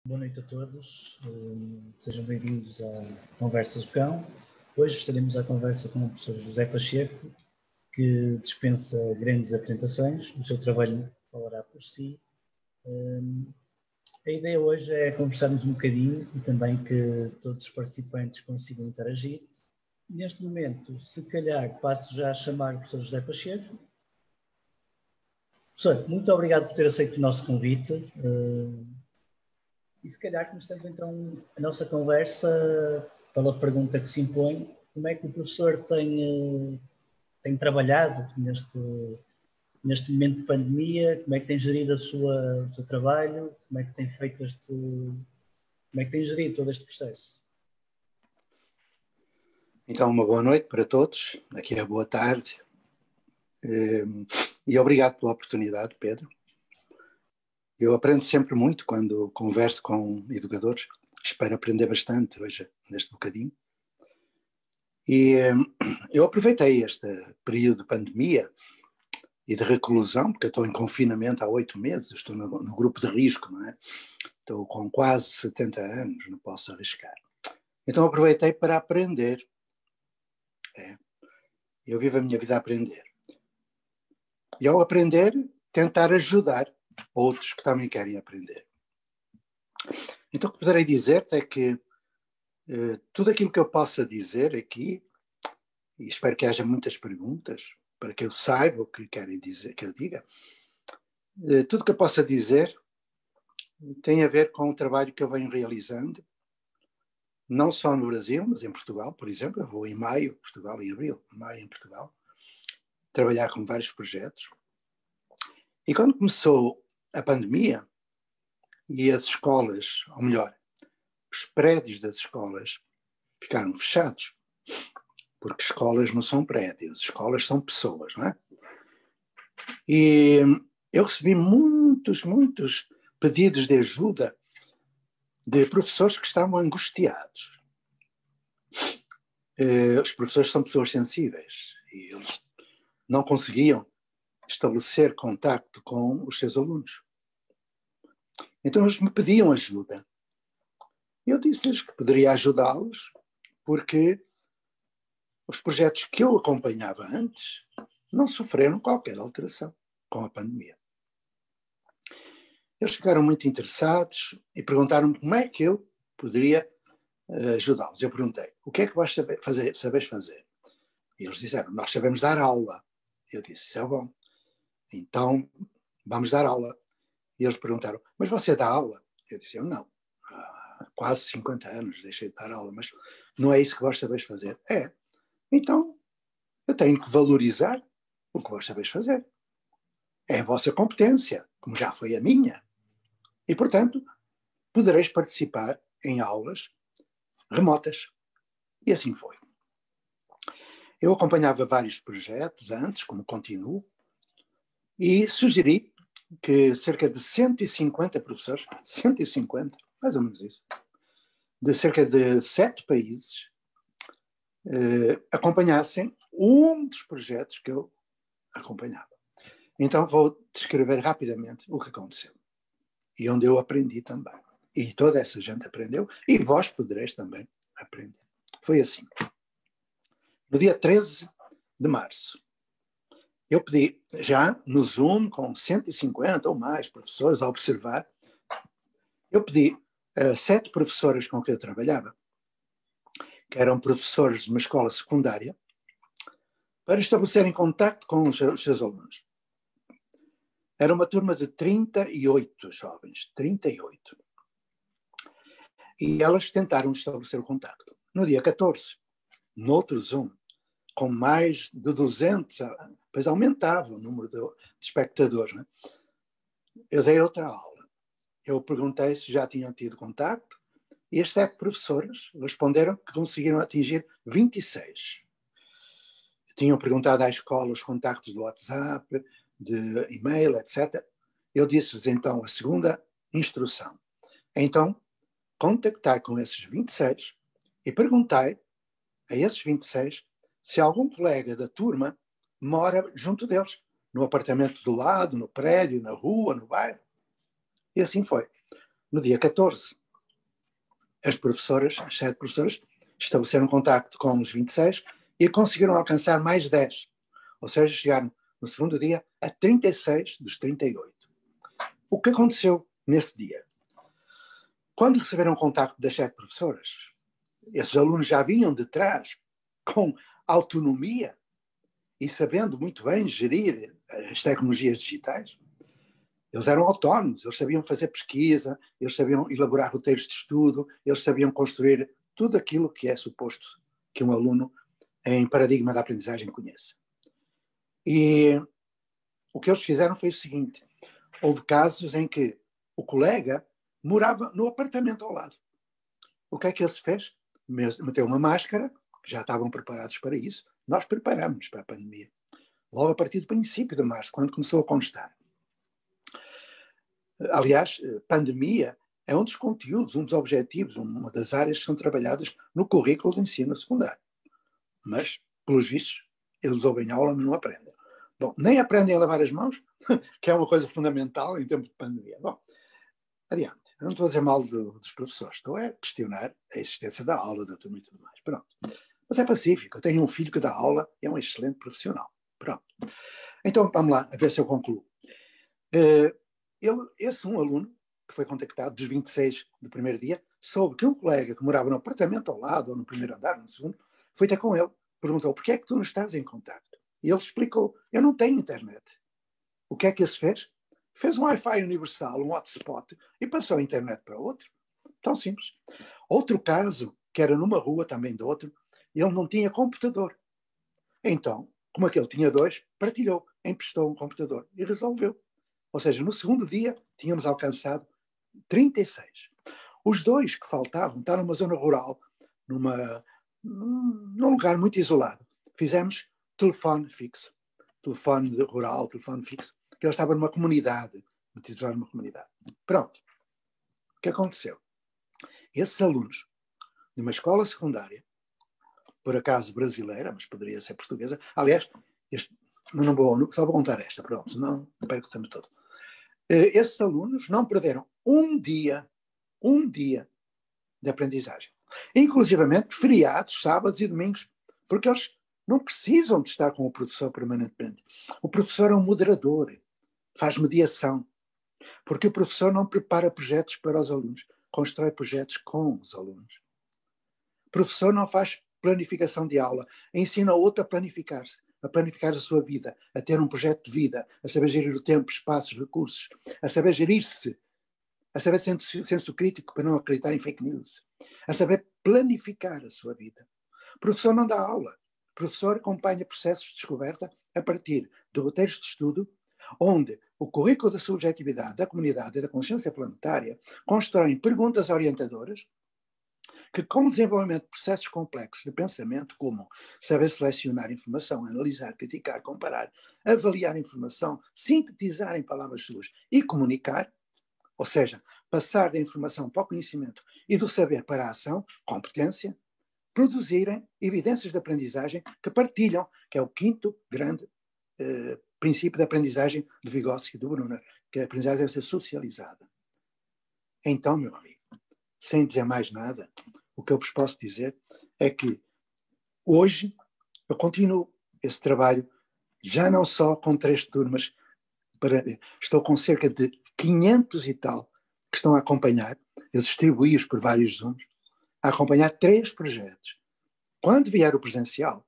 Boa noite a todos, sejam bem-vindos à Conversas do Cão. Hoje estaremos à conversa com o professor José Pacheco, que dispensa grandes apresentações, o seu trabalho falará por si. A ideia hoje é conversarmos um bocadinho e também que todos os participantes consigam interagir. Neste momento, se calhar, passo já a chamar o professor José Pacheco. Professor, muito obrigado por ter aceito o nosso convite. E se calhar começamos então a nossa conversa pela pergunta que se impõe: como é que o professor tem trabalhado neste momento de pandemia? Como é que tem gerido o seu trabalho? Como é que tem feito como é que tem gerido todo este processo? Então, uma boa noite para todos, aqui é boa tarde, e obrigado pela oportunidade, Pedro. Eu aprendo sempre muito quando converso com educadores, espero aprender bastante hoje, neste bocadinho. E eu aproveitei este período de pandemia e de reclusão, porque eu estou em confinamento há 8 meses, estou no grupo de risco, não é? Estou com quase 70 anos, não posso arriscar. Então aproveitei para aprender. Eu vivo a minha vida a aprender. E ao aprender, tentar ajudar outros que também querem aprender. Então o que poderei dizer-te é que tudo aquilo que eu possa dizer aqui, e espero que haja muitas perguntas, para que eu saiba o que querem dizer, que eu diga, tudo que eu possa dizer tem a ver com o trabalho que eu venho realizando, não só no Brasil, mas em Portugal, por exemplo. Eu vou em maio, Portugal, em abril, maio em Portugal, trabalhar com vários projetos. E quando começou a pandemia e as escolas, ou melhor, os prédios das escolas ficaram fechados, porque escolas não são prédios, escolas são pessoas, não é? E eu recebi muitos pedidos de ajuda de professores que estavam angustiados. Os professores são pessoas sensíveis e eles não conseguiam estabelecer contacto com os seus alunos. Então eles me pediam ajuda. Eu disse-lhes que poderia ajudá-los porque os projetos que eu acompanhava antes não sofreram qualquer alteração com a pandemia. Eles ficaram muito interessados e perguntaram-me como é que eu poderia ajudá-los. Eu perguntei: o que é que vais sabes fazer? E eles disseram: nós sabemos dar aula. Eu disse: isso é bom. Então, vamos dar aula. E eles perguntaram: mas você dá aula? Eu disse: eu não. Há quase 50 anos deixei de dar aula, mas não é isso que vós sabeis fazer. É. Então, eu tenho que valorizar o que vós sabeis fazer. É a vossa competência, como já foi a minha. E, portanto, podereis participar em aulas remotas. E assim foi. Eu acompanhava vários projetos antes, como continuo, e sugeri que cerca de 150 professores, 150, mais ou menos isso, de cerca de 7 países, acompanhassem um dos projetos que eu acompanhava. Então vou descrever rapidamente o que aconteceu e onde eu aprendi também. E toda essa gente aprendeu e vós podereis também aprender. Foi assim. No dia 13 de março, eu pedi, já no Zoom, com 150 ou mais professores a observar, eu pedi a 7 professoras com quem eu trabalhava, que eram professores de uma escola secundária, para estabelecerem contacto com os seus alunos. Era uma turma de 38 jovens, 38. E elas tentaram estabelecer o contacto. No dia 14, no outro Zoom, com mais de 200, depois aumentava o número de espectadores, né? Eu dei outra aula. Eu perguntei se já tinham tido contacto e as 7 professoras responderam que conseguiram atingir 26. Tinham perguntado à escola os contactos do WhatsApp, de e-mail, etc. Eu disse-lhes então a segunda instrução. Então, contactai com esses 26 e perguntai a esses 26 se algum colega da turma mora junto deles, no apartamento do lado, no prédio, na rua, no bairro. E assim foi. No dia 14, as 7 professoras, estabeleceram contacto com os 26 e conseguiram alcançar mais 10. Ou seja, chegaram no segundo dia a 36 dos 38. O que aconteceu nesse dia? Quando receberam contacto das 7 professoras, esses alunos já vinham de trás com autonomia e sabendo muito bem gerir as tecnologias digitais. Eles eram autónomos, eles sabiam fazer pesquisa, eles sabiam elaborar roteiros de estudo, eles sabiam construir tudo aquilo que é suposto que um aluno em paradigma da aprendizagem conheça. E o que eles fizeram foi o seguinte: houve casos em que o colega morava no apartamento ao lado. O que é que ele se fez? Meteu uma máscara, já estavam preparados para isso. Nós preparamos-nos para a pandemia. Logo a partir do princípio de março, quando começou a constar. Aliás, pandemia é um dos conteúdos, um dos objetivos, uma das áreas que são trabalhadas no currículo de ensino secundário. Mas, pelos vistos, eles ouvem aula, mas não aprendem. Bom, nem aprendem a lavar as mãos, que é uma coisa fundamental em tempo de pandemia. Bom, adiante. Eu não estou a dizer mal dos professores, estou a questionar a existência da aula, da turma e tudo mais. Pronto. Mas é pacífico. Eu tenho um filho que dá aula e é um excelente profissional. Pronto. Então, vamos lá, a ver se eu concluo. Esse um aluno que foi contactado, dos 26 do primeiro dia, soube que um colega que morava no apartamento ao lado, ou no primeiro andar, no segundo, foi ter com ele, perguntou: porquê é que tu não estás em contacto? E ele explicou: eu não tenho internet. O que é que esse fez? Fez um Wi-Fi universal, um hotspot, e passou a internet para outro. Tão simples. Outro caso, que era numa rua também de outro, ele não tinha computador. Então, como aquele tinha 2, partilhou, emprestou um computador e resolveu. Ou seja, no segundo dia, tínhamos alcançado 36. Os 2 que faltavam, estavam numa zona rural, num lugar muito isolado. Fizemos telefone fixo. Telefone rural, telefone fixo. Que ele estava numa comunidade, metido numa comunidade. Pronto. O que aconteceu? Esses alunos, de uma escola secundária, por acaso brasileira, mas poderia ser portuguesa, aliás, só vou contar esta, pronto, senão perco o tempo todo. Esses alunos não perderam um dia de aprendizagem. Inclusivamente feriados, sábados e domingos, porque eles não precisam de estar com o professor permanentemente. O professor é um moderador, faz mediação, porque o professor não prepara projetos para os alunos, constrói projetos com os alunos. O professor não faz planificação de aula, ensina o outro a planificar a sua vida, a ter um projeto de vida, a saber gerir o tempo, espaços, recursos, a saber gerir-se, a saber ter senso crítico para não acreditar em fake news, a saber planificar a sua vida. O professor não dá aula. O professor acompanha processos de descoberta a partir de roteiros de estudo, onde o currículo da subjetividade, da comunidade e da consciência planetária constroem perguntas orientadoras que, com o desenvolvimento de processos complexos de pensamento, como saber selecionar informação, analisar, criticar, comparar, avaliar informação, sintetizar em palavras suas e comunicar, ou seja, passar da informação para o conhecimento e do saber para a ação, competência, produzirem evidências de aprendizagem que partilham, que é o quinto grande princípio da aprendizagem de Vygotsky e do Brunner, que a aprendizagem deve ser socializada. Então, meu amigo, sem dizer mais nada, o que eu vos posso dizer é que hoje eu continuo esse trabalho, já não só com 3 turmas, estou com cerca de 500 e tal que estão a acompanhar, eu distribuí-os por vários Zooms, a acompanhar 3 projetos. Quando vier o presencial,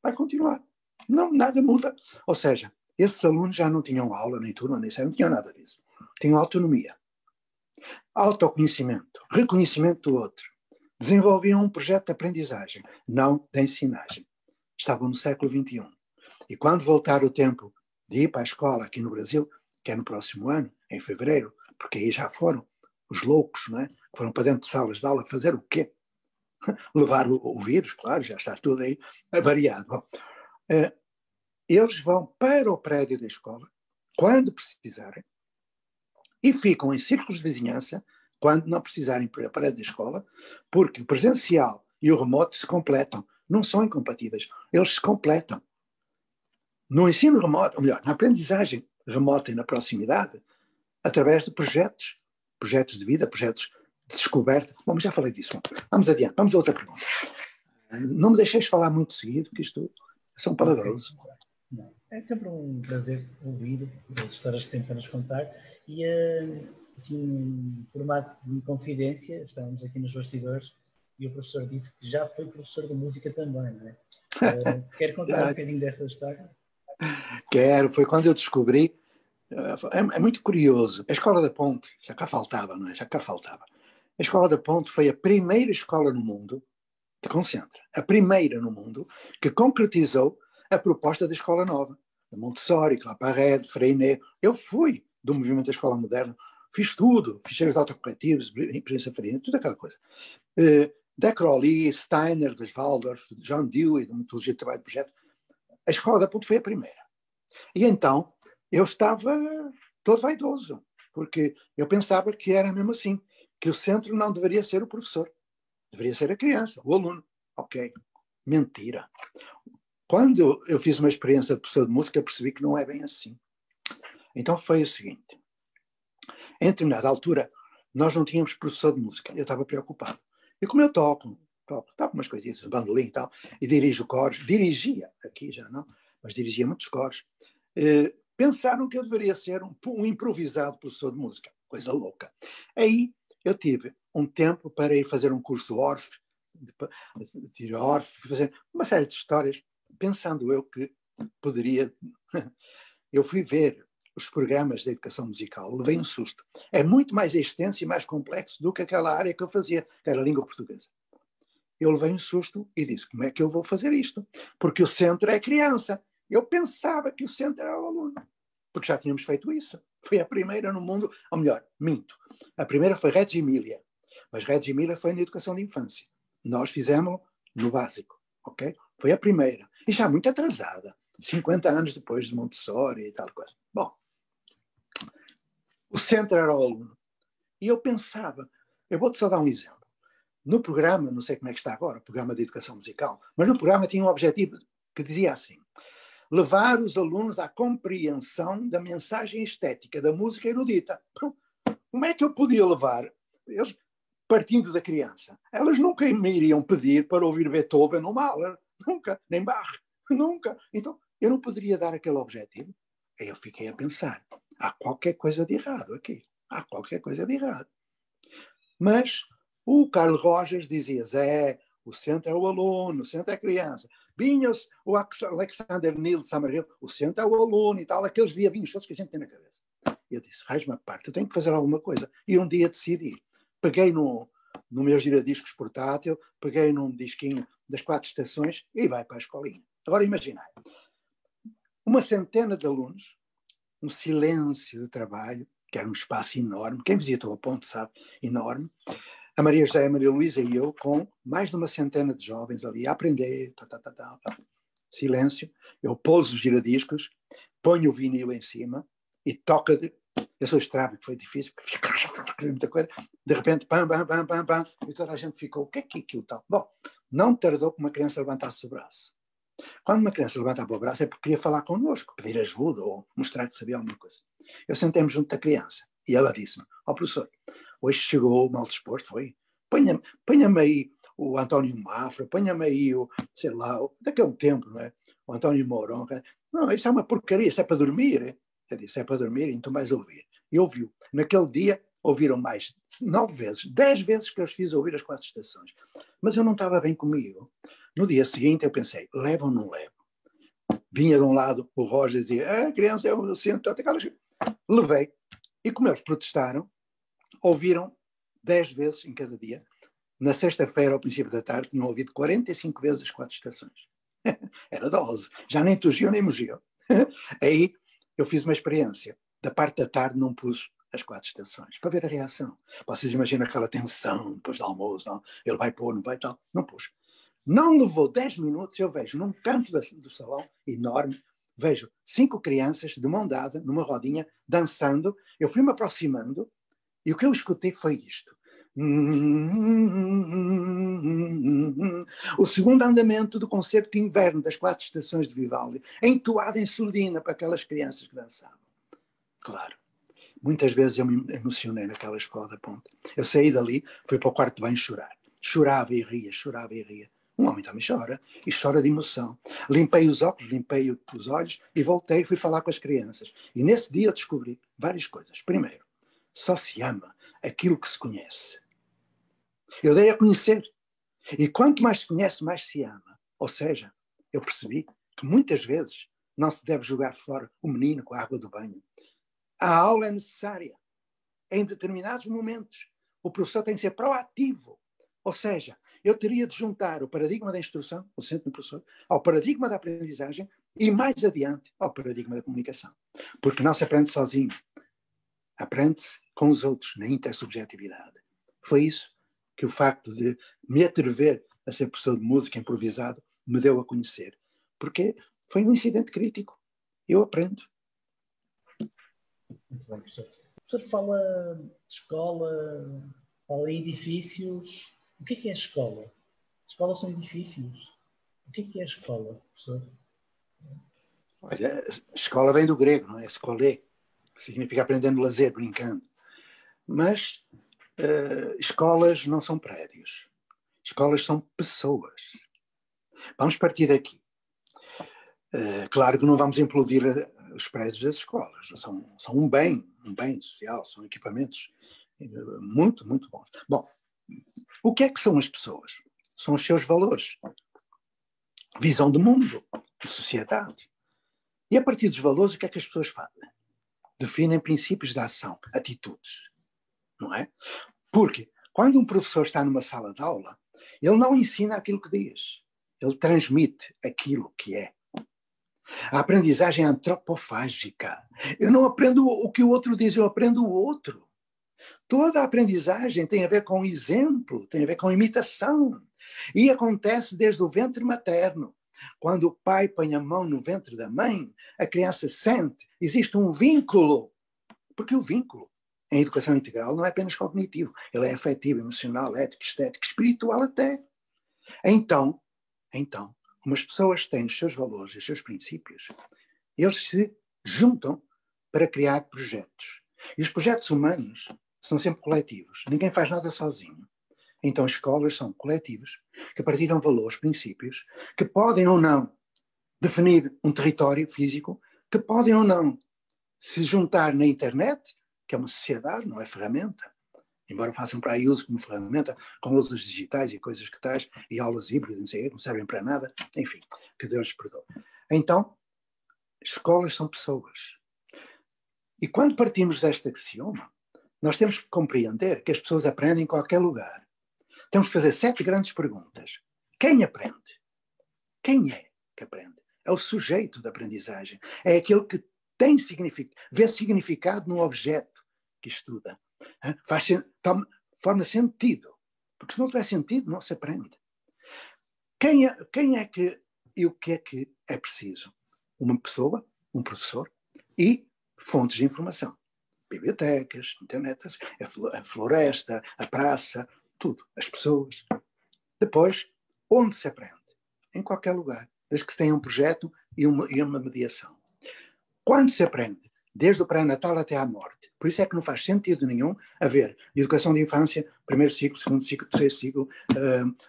vai continuar. Não, nada muda. Ou seja, esses alunos já não tinham aula, nem turma, nem série, não tinham nada disso. Tinham autonomia, autoconhecimento, reconhecimento do outro. Desenvolviam um projeto de aprendizagem, não de ensinagem. Estavam no século XXI. E quando voltar o tempo de ir para a escola aqui no Brasil, que é no próximo ano, em fevereiro, porque aí já foram os loucos, não é? Que foram para dentro de salas de aula fazer o quê? Levar o vírus, claro, já está tudo aí variado. Bom, eles vão para o prédio da escola, quando precisarem, e ficam em círculos de vizinhança, quando não precisarem para o prédio da escola, porque o presencial e o remoto se completam, não são incompatíveis, eles se completam. No ensino remoto, ou melhor, na aprendizagem remota e na proximidade, através de projetos projetos de vida, projetos de descoberta. Bom, mas já falei disso. Vamos adiante, vamos a outra pergunta. Não me deixeis falar muito seguido, que isto são palavrões. É sempre um prazer ouvir as histórias que tem para nos contar e, assim, em formato de confidência, estamos aqui nos bastidores e o professor disse que já foi professor de música também, não é? Quer contar um bocadinho dessa história? Quero, foi quando eu descobri, é muito curioso, a Escola da Ponte, já cá faltava, não é? Já cá faltava. A Escola da Ponte foi a primeira escola no mundo, te concentra, a primeira no mundo que concretizou a proposta da Escola Nova, de Montessori, Claparede, Freinet. Eu fui do movimento da Escola Moderna, fiz tudo, ficheiros autocorretivos, imprensa farina, tudo aquela coisa. Da Crowley, Steiner, das Waldorf, John Dewey, da metodologia de trabalho de projeto. A Escola da Ponte foi a primeira. E então eu estava todo vaidoso, porque eu pensava que era mesmo assim, que o centro não deveria ser o professor, deveria ser a criança, o aluno. Ok, mentira. Quando eu fiz uma experiência de professor de música, percebi que não é bem assim. Então foi o seguinte, em determinada altura, nós não tínhamos professor de música, eu estava preocupado. E como eu toco umas coisinhas, bandolim e tal, e dirijo coros, dirigia, aqui já não, mas dirigia muitos coros, pensaram que eu deveria ser um improvisado professor de música, coisa louca. Aí eu tive um tempo para ir fazer um curso Orff, fazer uma série de histórias, pensando eu que poderia... Eu fui ver os programas de educação musical, levei um susto. É muito mais extenso e mais complexo do que aquela área que eu fazia, que era a língua portuguesa. Eu levei um susto e disse, como é que eu vou fazer isto? Porque o centro é a criança. Eu pensava que o centro era o aluno, porque já tínhamos feito isso. Foi a primeira no mundo, ou melhor, minto. A primeira foi Reggio Emilia, mas Reggio Emilia foi na educação de infância. Nós fizemos no básico, ok? Foi a primeira. E já muito atrasada, 50 anos depois de Montessori e tal coisa. Bom, o centro era o aluno. E eu pensava, eu vou-te só dar um exemplo. No programa, não sei como é que está agora, o programa de educação musical, mas no programa tinha um objetivo que dizia assim, levar os alunos à compreensão da mensagem estética da música erudita. Como é que eu podia levar eles, partindo da criança? Elas nunca me iriam pedir para ouvir Beethoven ou Mahler, nunca, nem Bach, nunca. Então, eu não poderia dar aquele objetivo. Aí eu fiquei a pensar, há qualquer coisa de errado aqui, há qualquer coisa de errado. Mas o Carl Rogers dizia, Zé, o centro é o aluno, o centro é a criança. Vinha o Alexander Neil Summerhill, o centro é o aluno e tal, aqueles diabinhos todos que a gente tem na cabeça. Eu disse, faz-me a parte, eu tenho que fazer alguma coisa. E um dia decidi, peguei no meu giradiscos portátil, peguei num disquinho das 4 estações e vai para a escolinha. Agora imaginai, uma centena de alunos, um silêncio de trabalho, que era um espaço enorme, quem visitou a Ponte sabe, enorme, a Maria José, a Maria Luísa e eu, com mais de uma centena de jovens ali a aprender, silêncio, eu pouso os giradiscos, ponho o vinil em cima e toca, eu sou estrábico, foi difícil, porque fica muita coisa, de repente, pam, pam, pam, pam, pam, e toda a gente ficou, o que é aquilo tal? Bom, não tardou que uma criança levantasse o braço. Quando uma criança levantava o braço é porque queria falar connosco, pedir ajuda ou mostrar que sabia alguma coisa. Eu sentei-me junto da criança e ela disse-me, professor, hoje chegou o mal disposto, foi? Ponha-me aí o António Mafra, ponha-me aí o, sei lá, daquele tempo, não é? O António Mourão. Não, isso é uma porcaria, isso é para dormir. Eu disse, é para dormir, então vais ouvir. E ouviu. Naquele dia ouviram mais 9 vezes, 10 vezes que eu os fiz ouvir as 4 estações. Mas eu não estava bem comigo. No dia seguinte eu pensei, levo ou não levo? Vinha de um lado o Roger dizia, a criança é o centro, levei. E como eles protestaram, ouviram 10 vezes em cada dia. Na sexta-feira, ao princípio da tarde, tinham ouvido 45 vezes as 4 estações. Era dose. Já nem tugiam nem mugiam. Aí eu fiz uma experiência. Da parte da tarde não pus as 4 estações, para ver a reação. Vocês imaginam aquela tensão depois do almoço, não? Ele vai pôr, não vai tal. Não pus. Não levou 10 minutos, eu vejo num canto do salão, enorme, vejo 5 crianças de mão dada, numa rodinha, dançando. Eu fui-me aproximando e o que eu escutei foi isto. O segundo andamento do concerto de inverno das 4 estações de Vivaldi, entoado em surdina para aquelas crianças que dançavam. Claro. Muitas vezes eu me emocionei naquela escola da Ponte. Eu saí dali, fui para o quarto de banho chorar. Chorava e ria, chorava e ria. Um homem também chora, e chora de emoção. Limpei os óculos, limpei os olhos e voltei e fui falar com as crianças. E nesse dia eu descobri várias coisas. Primeiro, só se ama aquilo que se conhece. Eu dei a conhecer. E quanto mais se conhece, mais se ama. Ou seja, eu percebi que muitas vezes não se deve jogar fora o menino com a água do banho. A aula é necessária. Em determinados momentos, o professor tem que ser proativo. Ou seja, eu teria de juntar o paradigma da instrução, o centro do professor, ao paradigma da aprendizagem e, mais adiante, ao paradigma da comunicação. Porque não se aprende sozinho. Aprende-se com os outros, na intersubjetividade. Foi isso que o facto de me atrever a ser professor de música improvisado me deu a conhecer. Porque foi um incidente crítico. Eu aprendo. Muito bem, professor. O professor fala de escola, fala em edifícios. O que é a escola? Escolas são edifícios. O que é a escola, professor? Olha, escola vem do grego, não é? Escolé, que significa aprender no lazer, brincando. Mas escolas não são prédios. Escolas são pessoas. Vamos partir daqui. Claro que não vamos implodir os prédios das escolas. São um bem social, são equipamentos muito, muito bons. Bom, o que é que são as pessoas? São os seus valores. Visão de mundo, de sociedade. E a partir dos valores, o que é que as pessoas fazem? Definem princípios de ação, atitudes. Não é? Porque quando um professor está numa sala de aula, ele não ensina aquilo que diz. Ele transmite aquilo que é. A aprendizagem é antropofágica. Eu não aprendo o que o outro diz, eu aprendo o outro. Toda a aprendizagem tem a ver com exemplo, tem a ver com imitação. E acontece desde o ventre materno. Quando o pai põe a mão no ventre da mãe, a criança sente, existe um vínculo. Porque o vínculo em educação integral não é apenas cognitivo, ele é afetivo, emocional, ético, estético, espiritual até. Então, como as pessoas têm os seus valores e os seus princípios, eles se juntam para criar projetos. E os projetos humanos são sempre coletivos. Ninguém faz nada sozinho. Então, escolas são coletivos que partilham valores, princípios, que podem ou não definir um território físico, que podem ou não se juntar na internet, que é uma sociedade, não é ferramenta, embora façam para aí uso como ferramenta, com usos digitais e coisas que tais, e aulas híbridas, não sei, não servem para nada, enfim, que Deus lhes perdoe. Então, escolas são pessoas. E quando partimos deste axioma, nós temos que compreender que as pessoas aprendem em qualquer lugar. Temos que fazer 7 grandes perguntas. Quem aprende? Quem é que aprende? É o sujeito da aprendizagem. É aquele que tem significado, vê significado no objeto que estuda. Forma sentido. Porque se não tiver sentido, não se aprende. Quem é que e o que é preciso? Uma pessoa, um professor e fontes de informação. Bibliotecas, internet, a floresta, a praça, tudo. As pessoas. Depois, onde se aprende? Em qualquer lugar. Desde que se tenha um projeto e uma mediação. Quando se aprende? Desde o pré-natal até à morte. Por isso é que não faz sentido nenhum haver educação de infância, primeiro ciclo, segundo ciclo, terceiro ciclo,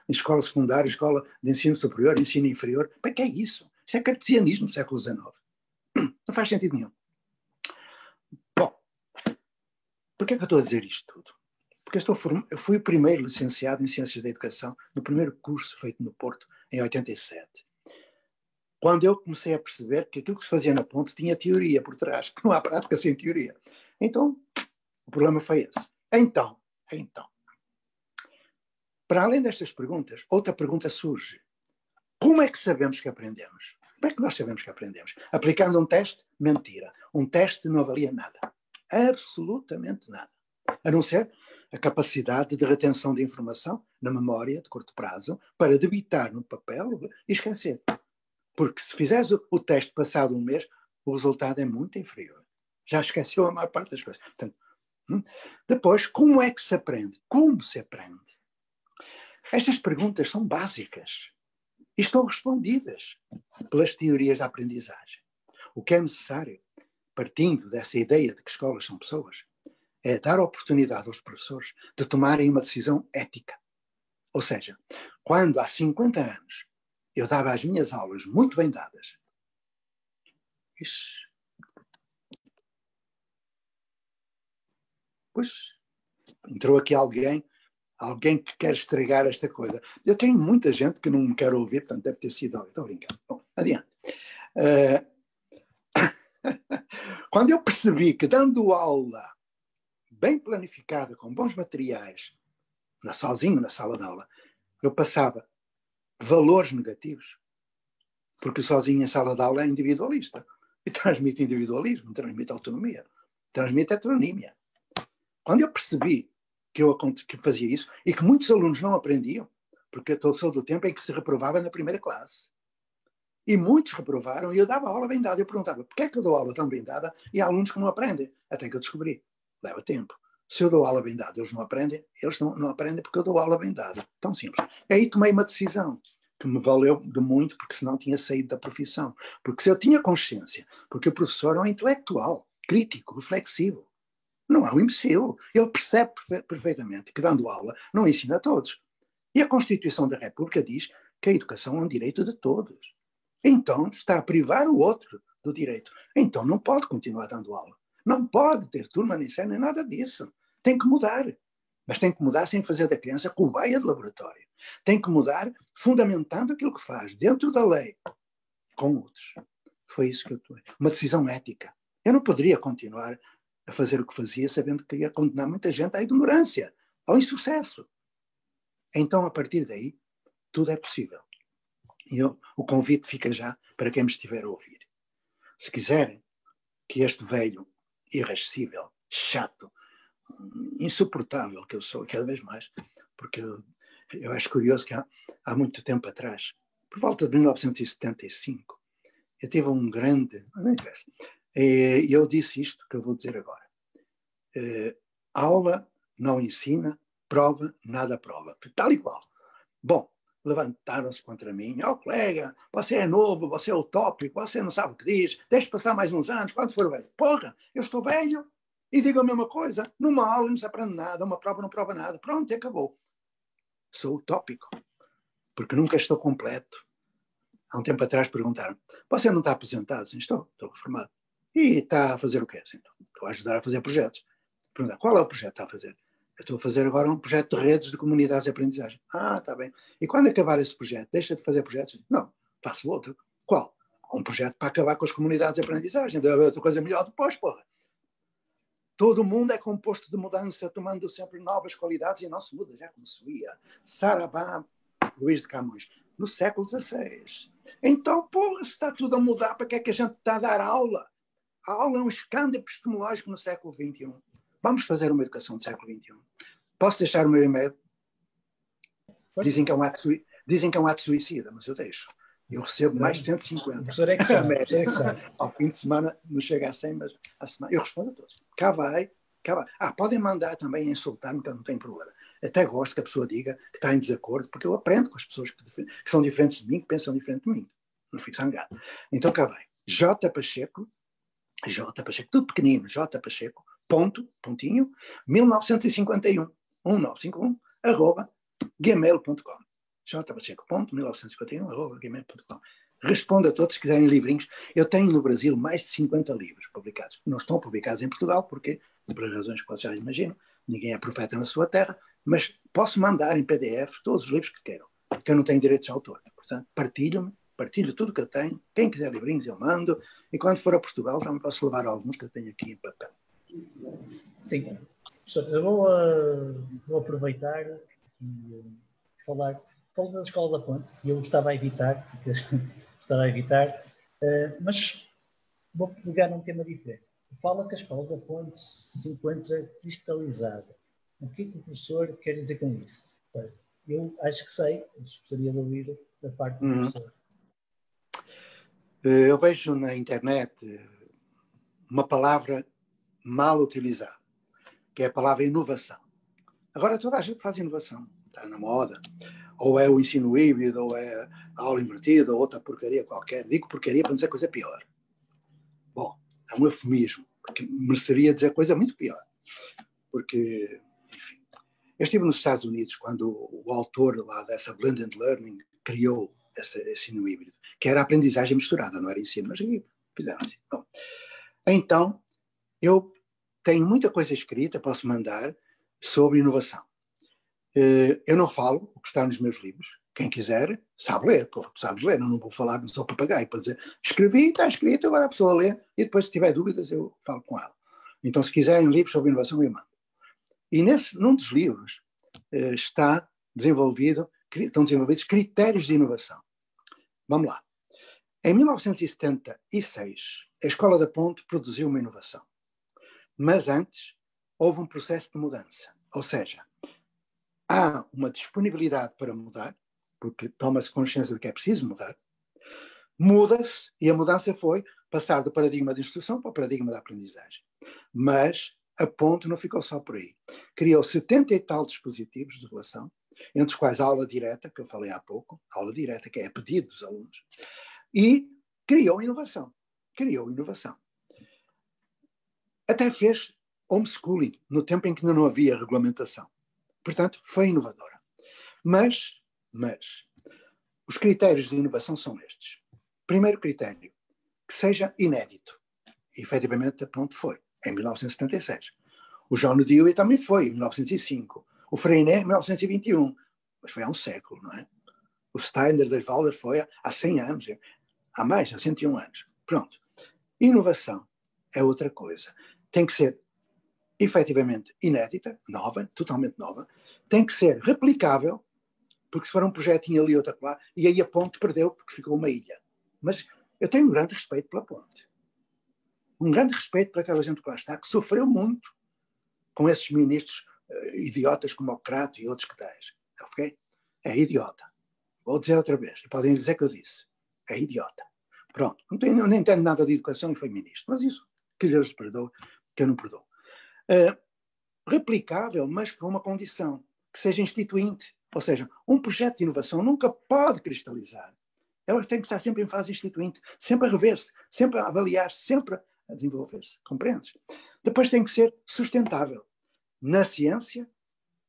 escola secundária, escola de ensino superior, ensino inferior. Para que é isso? Isso é cartesianismo do século XIX. Não faz sentido nenhum. Bom, por que é que eu estou a dizer isto tudo? Porque eu fui o primeiro licenciado em Ciências da Educação no primeiro curso feito no Porto, em 87. Quando eu comecei a perceber que aquilo que se fazia na ponte tinha teoria por trás, que não há prática sem teoria. Então, o problema foi esse. Então, para além destas perguntas, outra pergunta surge. Como é que sabemos que aprendemos? Como é que nós sabemos que aprendemos? Aplicando um teste? Mentira. Um teste não avalia nada. Absolutamente nada. A não ser a capacidade de retenção de informação na memória de curto prazo para debitar no papel e esquecer. Porque se fizeres o teste passado um mês, o resultado é muito inferior. Já esqueceu a maior parte das coisas. Portanto, depois, como é que se aprende? Como se aprende? Estas perguntas são básicas e estão respondidas pelas teorias da aprendizagem. O que é necessário partindo dessa ideia de que escolas são pessoas, é dar oportunidade aos professores de tomarem uma decisão ética. Ou seja, quando há 50 anos eu dava as minhas aulas muito bem dadas, pois entrou aqui alguém que quer estragar esta coisa. Eu tenho muita gente que não me quer ouvir, portanto deve ter sido alguém. Estou brincando. Bom, adiante. Quando eu percebi que dando aula bem planificada, com bons materiais, sozinho na sala de aula, eu passava valores negativos, porque sozinho em sala de aula é individualista. E transmite individualismo, transmite autonomia, transmite heteronímia. Quando eu percebi que fazia isso, e que muitos alunos não aprendiam, porque eu sou do tempo em que se reprovava na primeira classe. E muitos reprovaram, e eu dava aula bem dada. Eu perguntava, porquê é que eu dou aula tão bem dada e há alunos que não aprendem? Até que eu descobri. Leva tempo. Se eu dou aula bem dada, eles não aprendem. Eles não aprendem porque eu dou aula bem dada. Tão simples. E aí tomei uma decisão que me valeu de muito, porque senão tinha saído da profissão. Porque se eu tinha consciência, porque o professor é um intelectual, crítico, reflexivo. Não é um imbecil. Ele percebe perfeitamente que dando aula não ensina a todos. E a Constituição da República diz que a educação é um direito de todos. Então está a privar o outro do direito. Então não pode continuar dando aula. Não pode ter turma nem série, nem nada disso. Tem que mudar. Mas tem que mudar sem fazer da criança cobaia de laboratório. Tem que mudar fundamentando aquilo que faz, dentro da lei, com outros. Foi isso que eu tomei. Uma decisão ética. Eu não poderia continuar a fazer o que fazia sabendo que ia condenar muita gente à ignorância, ao insucesso. Então, a partir daí, tudo é possível. E o convite fica já para quem me estiver a ouvir. Se quiserem que este velho, irascível, chato, insuportável que eu sou, cada vez mais, porque eu acho curioso que há muito tempo atrás, por volta de 1975, eu tive um grande... Não interessa. E eu disse isto que eu vou dizer agora. Aula não ensina, prova nada prova. Tal e qual. Bom, levantaram-se contra mim. Colega, você é novo, você é utópico, você não sabe o que diz, deixe passar mais uns anos, quando for velho. Porra, eu estou velho e digo a mesma coisa. Numa aula não se aprende nada, uma prova não prova nada. Pronto, e acabou. Sou utópico, porque nunca estou completo. Há um tempo atrás perguntaram, você não está aposentado? Sim, estou reformado. E está a fazer o quê? Sim, estou a ajudar a fazer projetos. Perguntaram, qual é o projeto que está a fazer? Eu estou a fazer agora um projeto de redes de comunidades de aprendizagem. Está bem. E quando acabar esse projeto, deixa de fazer projetos? Não, faço outro. Qual? Um projeto para acabar com as comunidades de aprendizagem. Deve haver outra coisa melhor depois, porra. Todo mundo é composto de mudança, tomando sempre novas qualidades e não se muda, já como se via. Sarabá, Luís de Camões, no século XVI. Então, porra, se está tudo a mudar, para que é que a gente está a dar aula? A aula é um escândalo epistemológico no século XXI. Vamos fazer uma educação do século XXI. Posso deixar o meu e-mail? Dizem que é um ato suicida, mas eu deixo. Eu recebo mais de 150. O professor é que sabe. Ao fim de semana não chega a 100, mas a semana eu respondo a todos. Cá vai. Podem mandar também a insultar-me, que eu não tenho problema. Até gosto que a pessoa diga que está em desacordo, porque eu aprendo com as pessoas que são diferentes de mim, que pensam diferente de mim. Não fico zangado. Então cá vai. J Pacheco, tudo pequenino, J Pacheco, pontinho, 1951, 1951, @gmail.com. jpacheco.1951, Respondo a todos se quiserem livrinhos. Eu tenho no Brasil mais de 50 livros publicados. Não estão publicados em Portugal, porque, por razões que vocês já imaginam, ninguém é profeta na sua terra, mas posso mandar em PDF todos os livros que queiram, que eu não tenho direitos de autor. Portanto, partilho tudo que eu tenho. Quem quiser livrinhos, eu mando. E quando for a Portugal, também posso levar alguns que eu tenho aqui em papel. Sim. Eu vou aproveitar e falar da Escola da Ponte, que eu estava a evitar, mas vou pegar um tema diferente. Fala que a Escola da Ponte se encontra cristalizada. O que é que o professor quer dizer com isso? Eu acho que sei, mas gostaria de ouvir da parte do professor. Eu vejo na internet uma palavra mal utilizada, que é a palavra inovação. Agora toda a gente faz inovação, está na moda. Ou é o ensino híbrido, ou é a aula invertida, ou outra porcaria qualquer. Digo porcaria para não dizer coisa pior. Bom, é um eufemismo, porque mereceria dizer coisa muito pior. Porque, enfim, eu estive nos Estados Unidos quando o autor lá dessa Blended Learning criou esse ensino híbrido, que era aprendizagem misturada, não era ensino, mas fizeram assim. Bom, então, eu tenho muita coisa escrita, posso mandar, sobre inovação. Eu não falo o que está nos meus livros. Quem quiser, sabe ler. Pô, sabes ler, não vou falar, não sou papagaio para dizer, escrevi, está escrito, agora a pessoa lê, e depois se tiver dúvidas eu falo com ela. Então, se quiserem livros sobre inovação, eu mando. E num dos livros estão desenvolvidos critérios de inovação. Vamos lá. Em 1976, a Escola da Ponte produziu uma inovação. Mas antes, houve um processo de mudança. Ou seja, há uma disponibilidade para mudar, porque toma-se consciência de que é preciso mudar, muda-se, e a mudança foi passar do paradigma de instrução para o paradigma da aprendizagem. Mas a Ponte não ficou só por aí. Criou 70 e tal dispositivos de relação, entre os quais a aula direta, que eu falei há pouco, a aula direta, que é a pedido dos alunos, e criou inovação. Até fez homeschooling, no tempo em que não havia regulamentação. Portanto, foi inovadora. Mas, os critérios de inovação são estes. Primeiro critério, que seja inédito. E, efetivamente, a Ponte foi, em 1976. O John Dewey também foi, em 1905. O Freinet, em 1921. Mas foi há um século, não é? O Steiner das Waldorf foi há 100 anos. Há mais, há 101 anos. Pronto. Inovação é outra coisa. Tem que ser efetivamente inédita, nova, totalmente nova. Tem que ser replicável, porque se for um projetinho ali, outro lá, e aí a Ponte perdeu porque ficou uma ilha. Mas eu tenho um grande respeito pela Ponte. Um grande respeito por aquela gente que lá está, que sofreu muito com esses ministros idiotas como o Crato e outros que tais. Ok? É idiota. Vou dizer outra vez. E podem dizer que eu disse. É idiota. Pronto. Eu nem entendo nada de educação e foi ministro. Mas isso, que Deus perdoe, que eu não perdoo. Replicável, mas com uma condição. Que seja instituinte. Ou seja, um projeto de inovação nunca pode cristalizar. Elas têm que estar sempre em fase instituinte, sempre a rever-se, sempre a avaliar-se, sempre a desenvolver-se. Compreendes? Depois tem que ser sustentável. Na ciência,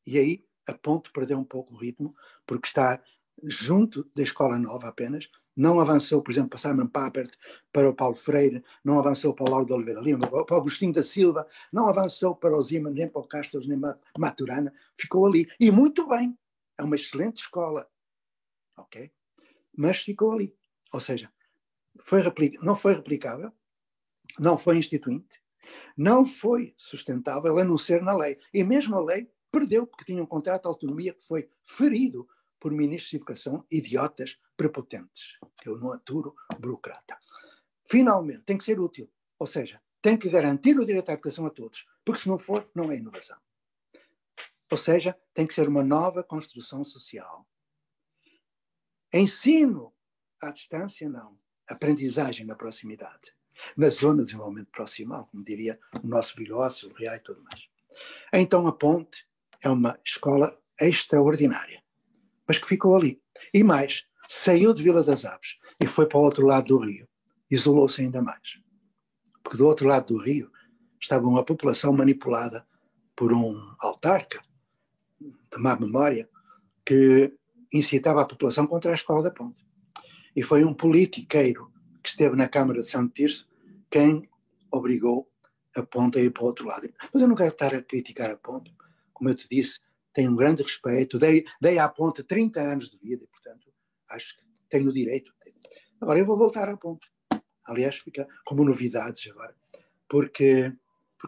e aí a Ponte perdeu um pouco o ritmo, porque está junto da Escola Nova apenas, não avançou, por exemplo, para Simon Papert, para o Paulo Freire, não avançou para o Lauro de Oliveira Lima, para o Agostinho da Silva, não avançou para o Zima, nem para o Castro, nem para Maturana, ficou ali. E muito bem, é uma excelente escola, ok? Mas ficou ali. Ou seja, não foi replicável, não foi instituinte, não foi sustentável, a não ser na lei. E mesmo a lei perdeu, porque tinha um contrato de autonomia que foi ferido por ministros de educação idiotas, prepotentes. Eu não aturo burocrata. Finalmente, tem que ser útil. Ou seja, tem que garantir o direito à educação a todos, porque se não for, não é inovação. Ou seja, tem que ser uma nova construção social. Ensino à distância, não. Aprendizagem na proximidade. Na zona de desenvolvimento proximal, como diria o nosso Vigócio, o Real e tudo mais. Então a Ponte é uma escola extraordinária, mas que ficou ali. E mais, saiu de Vila das Aves e foi para o outro lado do rio. Isolou-se ainda mais. Porque do outro lado do rio estava uma população manipulada por um autarca, de má memória, que incitava a população contra a Escola da Ponte. E foi um politiqueiro que esteve na Câmara de Santo Tirso quem obrigou a Ponte a ir para o outro lado. Mas eu não quero estar a criticar a Ponte. Como eu te disse, tenho um grande respeito. Dei à Ponte 30 anos de vida e, portanto, acho que tenho o direito. Agora eu vou voltar à Ponte. Aliás, fica como novidades agora. Porque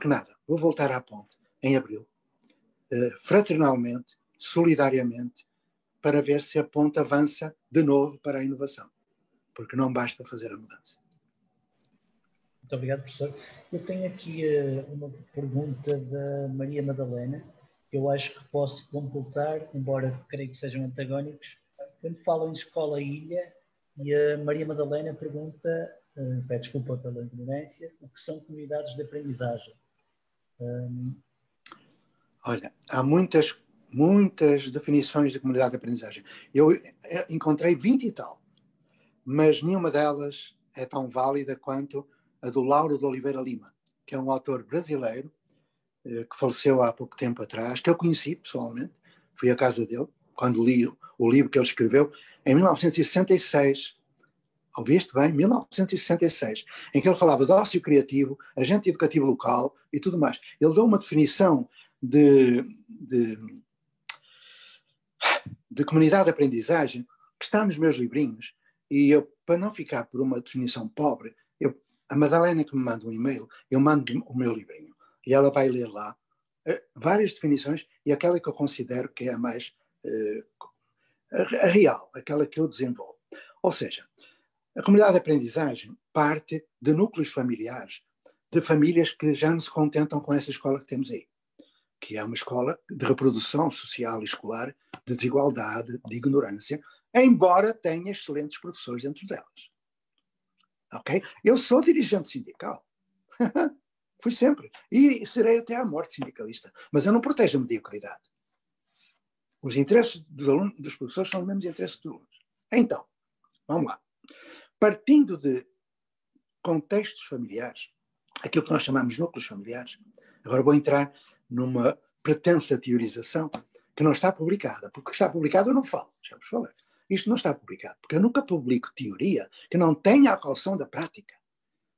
nada, vou voltar à Ponte em abril. Fraternalmente, solidariamente, para ver se a Ponte avança de novo para a inovação. Porque não basta fazer a mudança. Muito obrigado, professor. Eu tenho aqui uma pergunta da Maria Madalena, que eu acho que posso completar, embora creio que sejam antagónicos. Quando falam em escola-ilha, e a Maria Madalena pergunta, pede desculpa pela ignorância, o que são comunidades de aprendizagem? Olha, há muitas definições de comunidade de aprendizagem. Eu encontrei 20 e tal, mas nenhuma delas é tão válida quanto a do Lauro de Oliveira Lima, que é um autor brasileiro que faleceu há pouco tempo atrás, que eu conheci pessoalmente, fui à casa dele, quando li o livro que ele escreveu, em 1966, ouviste bem? 1966, em que ele falava de ócio criativo, agente educativo local e tudo mais. Ele deu uma definição de comunidade de aprendizagem que está nos meus livrinhos, e eu, para não ficar por uma definição pobre, a Madalena que me manda um e-mail, eu mando o meu livrinho, e ela vai ler lá várias definições, e aquela que eu considero que é a mais a real, aquela que eu desenvolvo. Ou seja, a comunidade de aprendizagem parte de núcleos familiares, de famílias que já não se contentam com essa escola que temos aí, que é uma escola de reprodução social e escolar, de desigualdade, de ignorância, embora tenha excelentes professores dentro delas. Ok? Eu sou dirigente sindical. Fui sempre. E serei até à morte sindicalista. Mas eu não protejo a mediocridade. Os interesses dos alunos, dos professores, são os mesmos interesses dos alunos. Então, vamos lá. Partindo de contextos familiares, aquilo que nós chamamos núcleos familiares, agora vou entrar numa pretensa teorização que não está publicada, porque está publicado eu não falo, já vos falei. Isto não está publicado, porque eu nunca publico teoria que não tenha a caução da prática.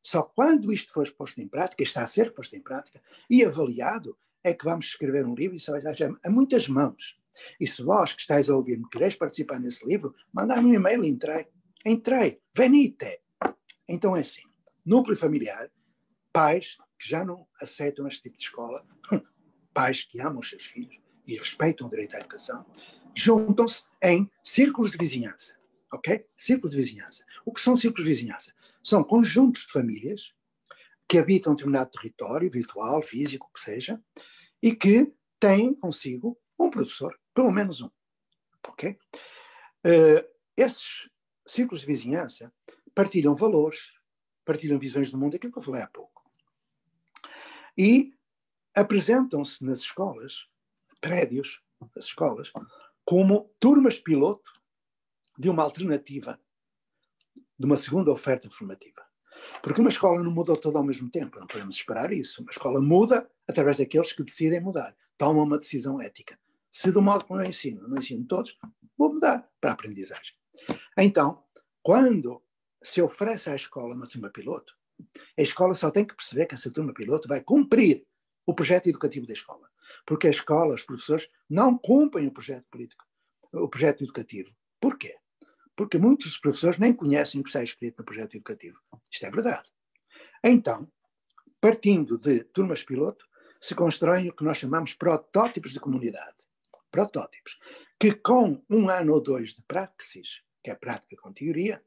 Só quando isto for posto em prática, está a ser posto em prática e avaliado, é que vamos escrever um livro e isso vai estar a muitas mãos. E se vós que estáis a ouvir-me quereis participar nesse livro, mandar-me um e-mail e entrei, venite. Então é assim, núcleo familiar, pais que já não aceitam este tipo de escola, pais que amam os seus filhos e respeitam o direito à educação, juntam-se em círculos de vizinhança, ok? Círculos de vizinhança. O que são círculos de vizinhança? São conjuntos de famílias que habitam um determinado território, virtual, físico, o que seja, e que têm consigo um professor, pelo menos um, ok? Esses círculos de vizinhança partilham valores, partilham visões do mundo, aquilo que eu falei há pouco. E apresentam-se nas escolas, prédios das escolas, como turmas piloto de uma alternativa, de uma segunda oferta formativa. Porque uma escola não muda toda ao mesmo tempo, não podemos esperar isso. Uma escola muda através daqueles que decidem mudar, tomam uma decisão ética. Se do modo como eu ensino, não ensino todos, vou mudar para a aprendizagem. Então, quando se oferece à escola uma turma piloto, a escola só tem que perceber que essa turma piloto vai cumprir o projeto educativo da escola. Porque a escola, os professores, não cumprem o projeto político, o projeto educativo. Porquê? Porque muitos dos professores nem conhecem o que está escrito no projeto educativo. Isto é verdade. Então, partindo de turmas piloto, se constroem o que nós chamamos protótipos de comunidade. Protótipos. Que com 1 ano ou 2 de praxis, que é prática com teoria,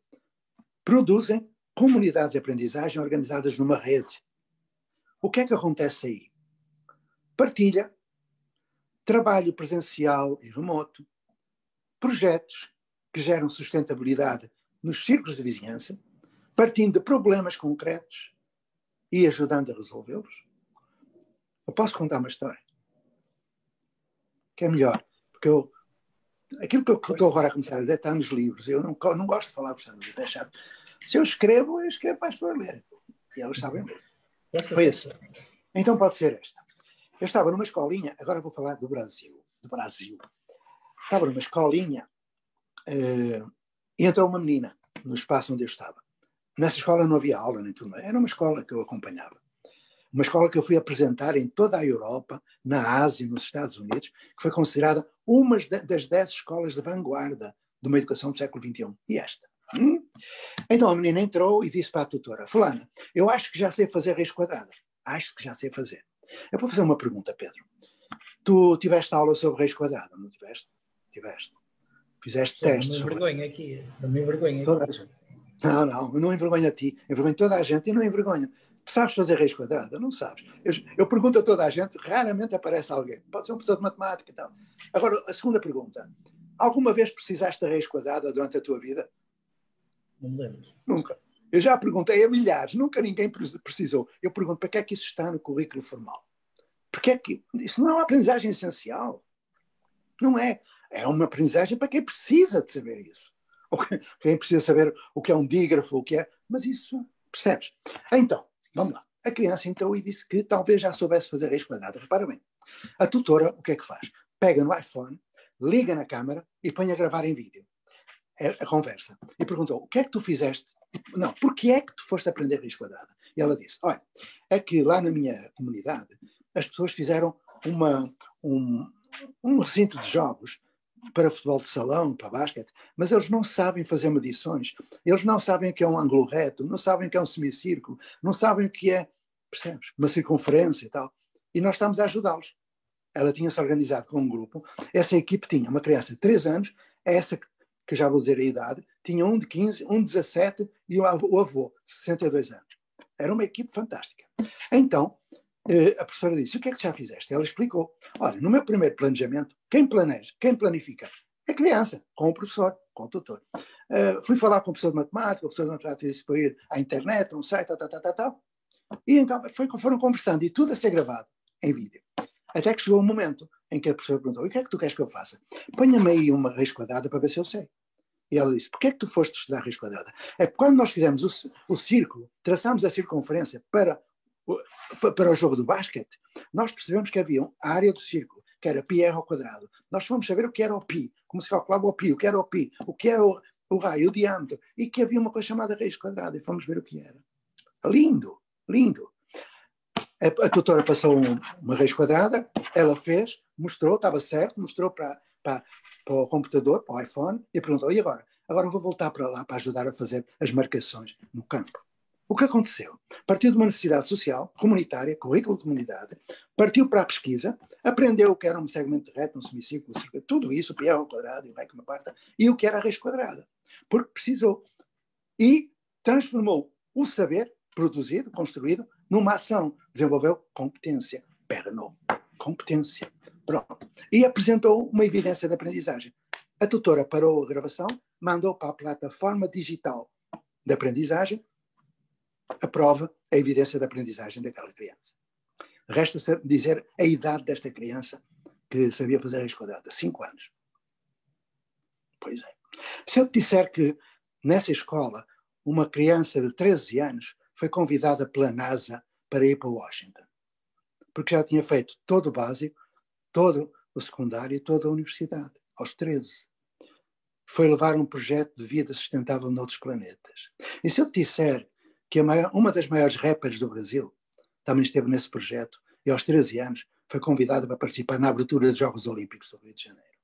produzem comunidades de aprendizagem organizadas numa rede. O que é que acontece aí? Partilha, trabalho presencial e remoto, projetos que geram sustentabilidade nos círculos de vizinhança, partindo de problemas concretos e ajudando a resolvê-los. Eu posso contar uma história que é melhor, porque aquilo que eu estou agora a começar a dizer está nos livros. Eu não gosto de falar dos livros, é chato. Se eu escrevo para as pessoas lerem. E elas sabem ler. Foi assim. Então pode ser esta. Eu estava numa escolinha, agora vou falar do Brasil. Estava numa escolinha e entrou uma menina no espaço onde eu estava. Nessa escola não havia aula nem turma. Era uma escola que eu acompanhava. Uma escola que eu fui apresentar em toda a Europa, na Ásia, nos Estados Unidos, que foi considerada uma das 10 escolas de vanguarda de uma educação do século XXI. E esta. Então a menina entrou e disse para a tutora: fulana, eu acho que já sei fazer raiz quadrada. Acho que já sei fazer. Eu vou fazer uma pergunta, Pedro. Tu tiveste aula sobre raiz quadrada, não tiveste? Tiveste. Fizeste testes. Não me envergonho aqui. Não me envergonho aqui. Não envergonho a ti. Envergonho toda a gente e não envergonho. Sabes fazer raiz quadrada? Não sabes. Eu pergunto a toda a gente, raramente aparece alguém. Pode ser um professor de matemática e tal. Agora, a segunda pergunta. Alguma vez precisaste da raiz quadrada durante a tua vida? Não me lembro. Nunca. Eu já perguntei a milhares, nunca ninguém precisou. Eu pergunto, para que é que isso está no currículo formal? Porque é que isso não é uma aprendizagem essencial. Não é. É uma aprendizagem para quem precisa de saber isso. Ou quem precisa saber o que é um dígrafo, o que é... Mas isso Percebes? Então, vamos lá. A criança entrou e disse que talvez já soubesse fazer raiz quadrada. Repara bem. A tutora, o que é que faz? Pega no iPhone, liga na câmara e põe a gravar em vídeo a conversa. E perguntou, o que é que tu fizeste? Não, porque é que tu foste aprender raiz quadrada? E ela disse, olha, é que lá na minha comunidade as pessoas fizeram um recinto de jogos para futebol de salão, para basquete, mas eles não sabem fazer medições, eles não sabem o que é um ângulo reto, não sabem o que é um semicírculo, não sabem o que é, percebes, uma circunferência e tal. E nós estamos a ajudá-los. Ela tinha-se organizado com um grupo, essa equipe tinha uma criança de 3 anos, essa que já vou dizer a idade, tinha um de 15, um de 17 e o avô de 62 anos. Era uma equipe fantástica. Então, a professora disse, o que é que já fizeste? Ela explicou, olha, no meu primeiro planejamento, quem planeja, quem planifica? É a criança, com o professor, com o tutor. Fui falar com o professor de matemática, o professor de matemática disse para ir à internet, um site, tal. E então foram conversando, e tudo a ser gravado em vídeo. Até que chegou um momento em que a professora perguntou, e o que é que tu queres que eu faça? Ponha-me aí uma raiz quadrada para ver se eu sei. E ela disse, porquê é que tu foste estudar raiz quadrada? É que quando nós fizemos o círculo, traçámos a circunferência para o jogo do basquete, nós percebemos que havia a área do círculo, que era πr ao quadrado. Nós fomos saber o que era o π, como se calculava o π, o que era o π, o que era o raio, o diâmetro, e que havia uma coisa chamada raiz quadrada, e fomos ver o que era. Lindo, lindo. A tutora passou uma raiz quadrada, ela fez, mostrou, estava certo, mostrou para o computador, para o iPhone, e perguntou, e agora? Agora vou voltar para lá para ajudar a fazer as marcações no campo. O que aconteceu? Partiu de uma necessidade social, comunitária, currículo de comunidade, partiu para a pesquisa, aprendeu o que era um segmento reto, um semicírculo, tudo isso, o πr ao quadrado, o que me parta, e o que era a raiz quadrada. Porque precisou. E transformou o saber produzido, construído, numa ação. Desenvolveu competência. Pernou. Competência. Pronto. E apresentou uma evidência de aprendizagem. A tutora parou a gravação, mandou para a plataforma digital de aprendizagem a prova, a evidência de aprendizagem daquela criança. Resta dizer a idade desta criança que sabia fazer raiz quadrada. 5 anos. Pois é. Se eu te disser que nessa escola uma criança de 13 anos foi convidada pela NASA para ir para Washington, porque já tinha feito todo o básico, todo o secundário, toda a universidade, aos 13. Foi levar um projeto de vida sustentável noutros planetas. E se eu te disser que uma das maiores rappers do Brasil também esteve nesse projeto e aos 13 anos foi convidada para participar na abertura dos Jogos Olímpicos do Rio de Janeiro.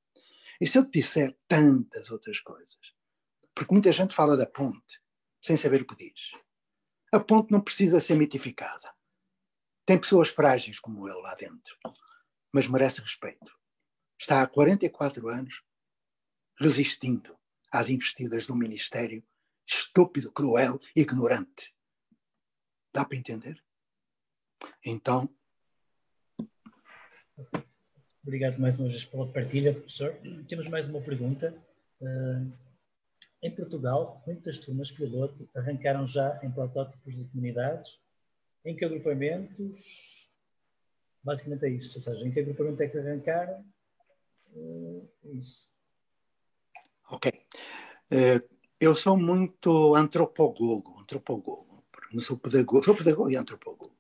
E se eu te disser tantas outras coisas, porque muita gente fala da ponte sem saber o que diz. A ponte não precisa ser mitificada. Tem pessoas frágeis como eu lá dentro, mas merece respeito. Está há 44 anos resistindo às investidas de um ministério estúpido, cruel e ignorante. Dá para entender? Então... Obrigado mais uma vez pela partilha, professor. Temos mais uma pergunta. Em Portugal, muitas turmas piloto arrancaram já em protótipos de comunidades. Em que agrupamentos? Basicamente é isso. Ou seja, em que agrupamento é que arrancaram? É isso. Ok. Eu sou muito antropogogo. Não sou pedagogo. Sou pedagogo e antropogogo.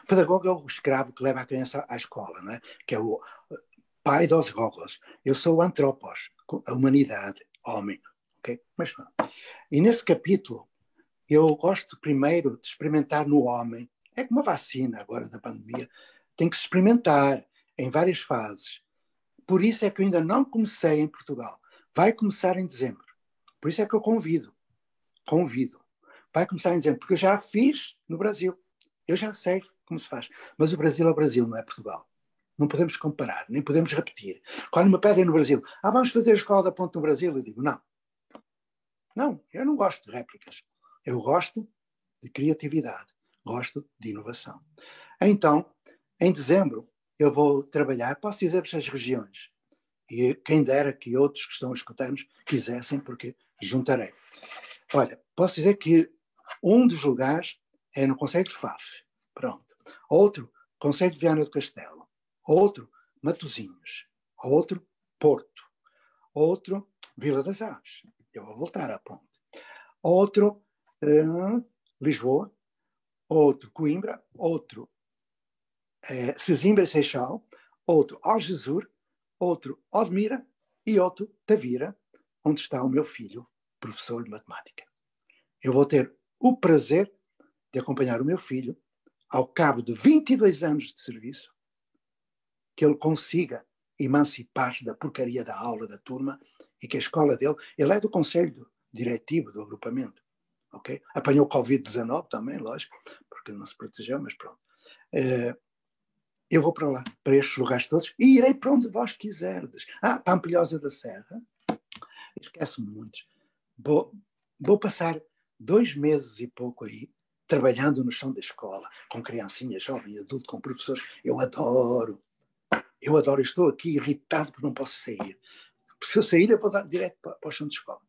O pedagogo é o escravo que leva a criança à escola, não é? Que é o pai dos gogos. Eu sou o antropos, a humanidade, homem. Okay? Mas não. E nesse capítulo, eu gosto primeiro de experimentar no homem. É como uma vacina agora da pandemia. Tem que se experimentar em várias fases. Por isso é que eu ainda não comecei em Portugal. Vai começar em dezembro. Por isso é que eu convido. Vai começar em dezembro, porque eu já fiz no Brasil. Eu já sei como se faz. Mas o Brasil é o Brasil, não é Portugal. Não podemos comparar, nem podemos repetir. Quando me pedem no Brasil, vamos fazer a escola da ponte no Brasil, eu digo, não. Não, eu não gosto de réplicas. Eu gosto de criatividade. Gosto de inovação. Então, em dezembro, eu vou trabalhar, posso dizer-vos as regiões. E quem dera que outros que estão a escutar-nos quisessem, porque juntarei. Olha, posso dizer que um dos lugares é no Concelho de Faf. Pronto. Outro, Concelho de Viana do Castelo. Outro, Matosinhos. Outro, Porto. Outro, Vila das Aves. Eu vou voltar à ponte. Outro, Lisboa, outro Coimbra, outro Sesimbra e Seixal, outro Algesur, outro Odmira e outro Tavira, onde está o meu filho, professor de matemática. Eu vou ter o prazer de acompanhar o meu filho ao cabo de 22 anos de serviço, que ele consiga emancipar-se da porcaria da aula da turma e que a escola dele, ele é do conselho diretivo do agrupamento, ok? Apanhou Covid-19 também, lógico, porque não se protegeu, mas pronto. Eu vou para lá, para estes lugares todos, e irei para onde vós quiserdes. Pampilhosa da Serra, esquece-me muitos. Vou passar 2 meses e pouco aí, trabalhando no chão da escola, com criancinhas, jovem, adulto, com professores. Eu adoro, estou aqui irritado porque não posso sair. Se eu sair, eu vou dar direto para o chão de escola.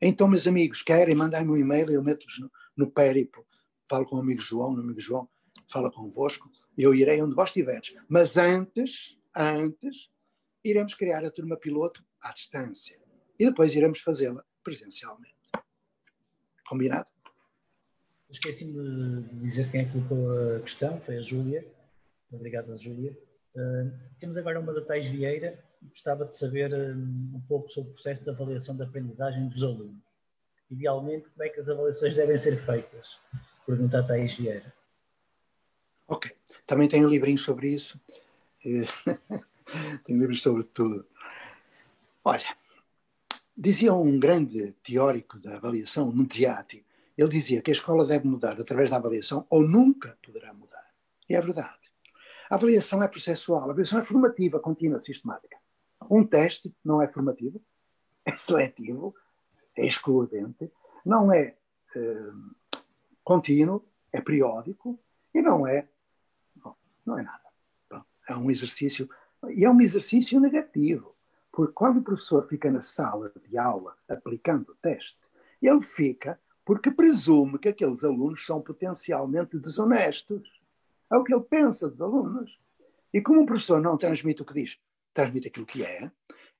Então, meus amigos, querem mandar-me um e-mail, eu meto-vos no péripo, falo com o amigo João fala convosco, eu irei onde vós estiveres. Mas antes, iremos criar a turma piloto à distância. E depois iremos fazê-la presencialmente. Combinado? Esqueci-me de dizer quem é que colocou a questão, foi a Júlia. Obrigado, Júlia. Temos agora uma da Thais Vieira. Gostava de saber um pouco sobre o processo de avaliação da aprendizagem dos alunos. Idealmente, como é que as avaliações devem ser feitas? Pergunta a Thais Vieira. Ok. Também tenho livrinhos sobre isso. Tenho livros sobre tudo. Olha, dizia um grande teórico da avaliação, Nunziati, ele dizia que a escola deve mudar através da avaliação ou nunca poderá mudar. E é verdade. A avaliação é processual, a avaliação é formativa, contínua, sistemática. Um teste não é formativo, é seletivo, é excludente, não é contínuo, é periódico e não é nada. É um exercício, e é um exercício negativo, porque quando o professor fica na sala de aula aplicando o teste, ele fica porque presume que aqueles alunos são potencialmente desonestos. É o que ele pensa dos alunos. E como o professor não transmite o que diz, transmite aquilo que é,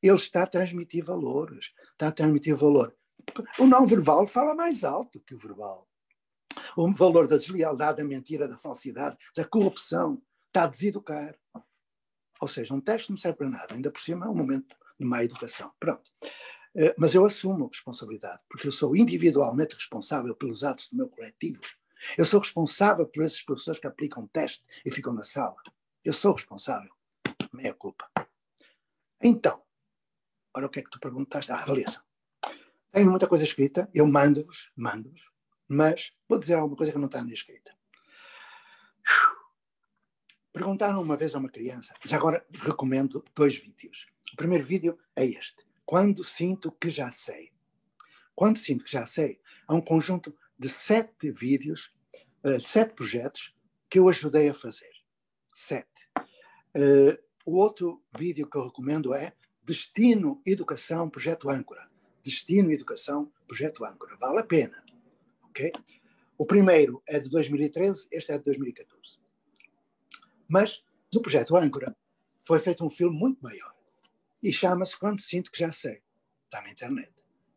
ele está a transmitir valores. Está a transmitir valor. O não verbal fala mais alto que o verbal. O valor da deslealdade, da mentira, da falsidade, da corrupção. Está a deseducar. Ou seja, um teste não serve para nada. Ainda por cima é um momento de má educação. Pronto. Mas eu assumo a responsabilidade, porque eu sou individualmente responsável pelos atos do meu coletivo. Eu sou responsável por esses professores que aplicam teste e ficam na sala. Eu sou responsável. Meia culpa. Então, ora o que é que tu perguntaste? Avaliação. Tenho muita coisa escrita, eu mando-vos, mas vou dizer alguma coisa que não está na escrita. Perguntaram uma vez a uma criança, já agora recomendo 2 vídeos. O primeiro vídeo é este. Quando sinto que já sei. Quando sinto que já sei, há um conjunto de 7 vídeos, 7 projetos que eu ajudei a fazer. 7. O outro vídeo que eu recomendo é Destino Educação Projeto Âncora. Destino Educação Projeto Âncora. Vale a pena. Ok? O primeiro é de 2013, este é de 2014. Mas, no Projeto Âncora, foi feito um filme muito maior. E chama-se Quando Sinto que Já Sei. Está na internet.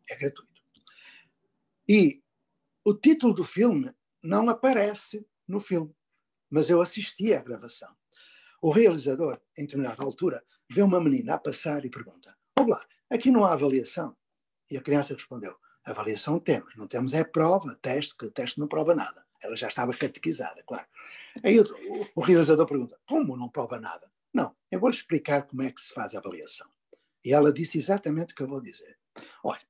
É gratuito. E o título do filme não aparece no filme, mas eu assisti à gravação. O realizador, em determinada altura, vê uma menina a passar e pergunta: olá, aqui não há avaliação? E a criança respondeu: avaliação temos, não temos é prova, teste, que o teste não prova nada. Ela já estava catequizada, claro. Aí o realizador pergunta: como não prova nada? Não, eu vou-lhe explicar como é que se faz a avaliação. E ela disse exatamente o que eu vou dizer. Olha,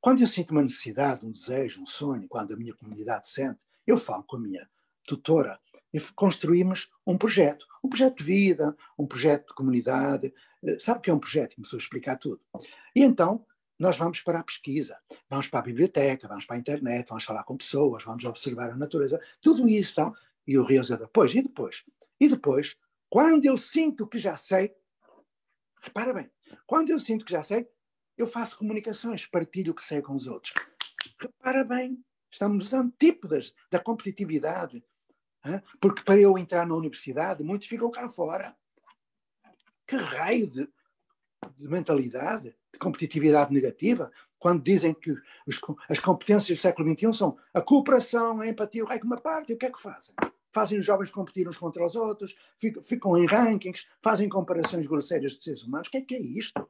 quando eu sinto uma necessidade, um desejo, um sonho, quando a minha comunidade sente, eu falo com a minha tutora e construímos um projeto de vida, um projeto de comunidade. Sabe o que é um projeto? Começou a explicar tudo. E então nós vamos para a pesquisa, vamos para a biblioteca, vamos para a internet, vamos falar com pessoas, vamos observar a natureza, tudo isso. Então, e o realizador, pois, e depois? E depois, quando eu sinto que já sei, repara bem, quando eu sinto que já sei, eu faço comunicações, partilho o que sei com os outros. Repara bem, estamos nos antípodas da competitividade. Porque para eu entrar na universidade, muitos ficam cá fora. Que raio de mentalidade, de competitividade negativa. Quando dizem que as competências do século XXI são a cooperação, a empatia, o rei que uma parte, o que é que fazem? Fazem os jovens competir uns contra os outros, ficam em rankings, fazem comparações grosseiras de seres humanos. O que é isto?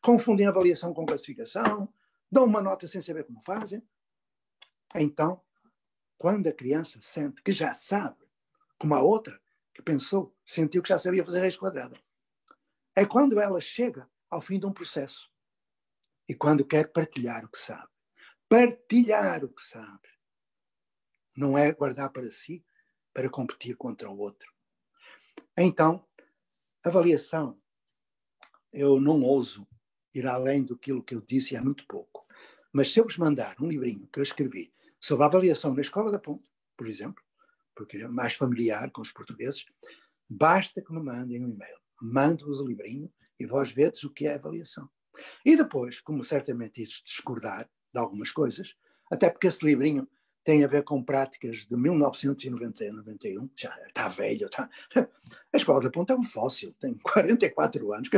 Confundem avaliação com classificação, dão uma nota sem saber como fazem. Então, quando a criança sente que já sabe, como a outra que pensou, sentiu que já sabia fazer raiz quadrada, é quando ela chega ao fim de um processo. E quando quer partilhar o que sabe. Partilhar o que sabe. Não é guardar para si, para competir contra o outro. Então, avaliação. Eu não ouso ir além do que eu disse há muito pouco. Mas se eu vos mandar um livrinho que eu escrevi sobre a avaliação na Escola da Ponte, por exemplo, porque é mais familiar com os portugueses, basta que me mandem um e-mail. Mando-vos o livrinho e vós vedes o que é avaliação. E depois, como certamente isto discordar de algumas coisas, até porque esse livrinho tem a ver com práticas de 1991, já está velho. A Escola da Ponte é um fóssil, tem 44 anos,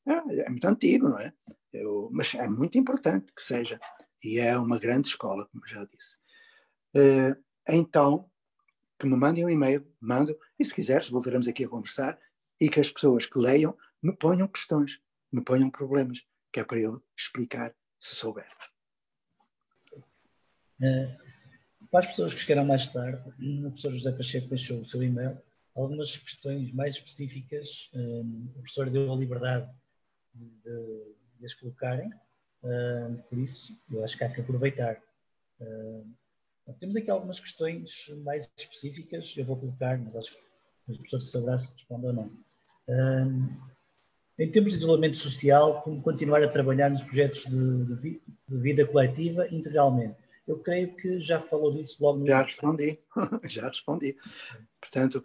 é muito antigo, não é? Mas é muito importante que seja, e é uma grande escola, como já disse. Então, que me mandem um e-mail, mando, e se quiseres voltaremos aqui a conversar, e que as pessoas que leiam me ponham questões, me ponham problemas, que é para eu explicar se souber. Para as pessoas que chegaram mais tarde, o professor José Pacheco deixou o seu e-mail, algumas questões mais específicas, o professor deu a liberdade de as colocarem, por isso eu acho que há que aproveitar. Temos aqui algumas questões mais específicas, eu vou colocar, mas acho que o professor saberá se responde ou não. Em termos de isolamento social, como continuar a trabalhar nos projetos de vida coletiva integralmente? Eu creio que já falou disso logo no... Já respondi. Portanto,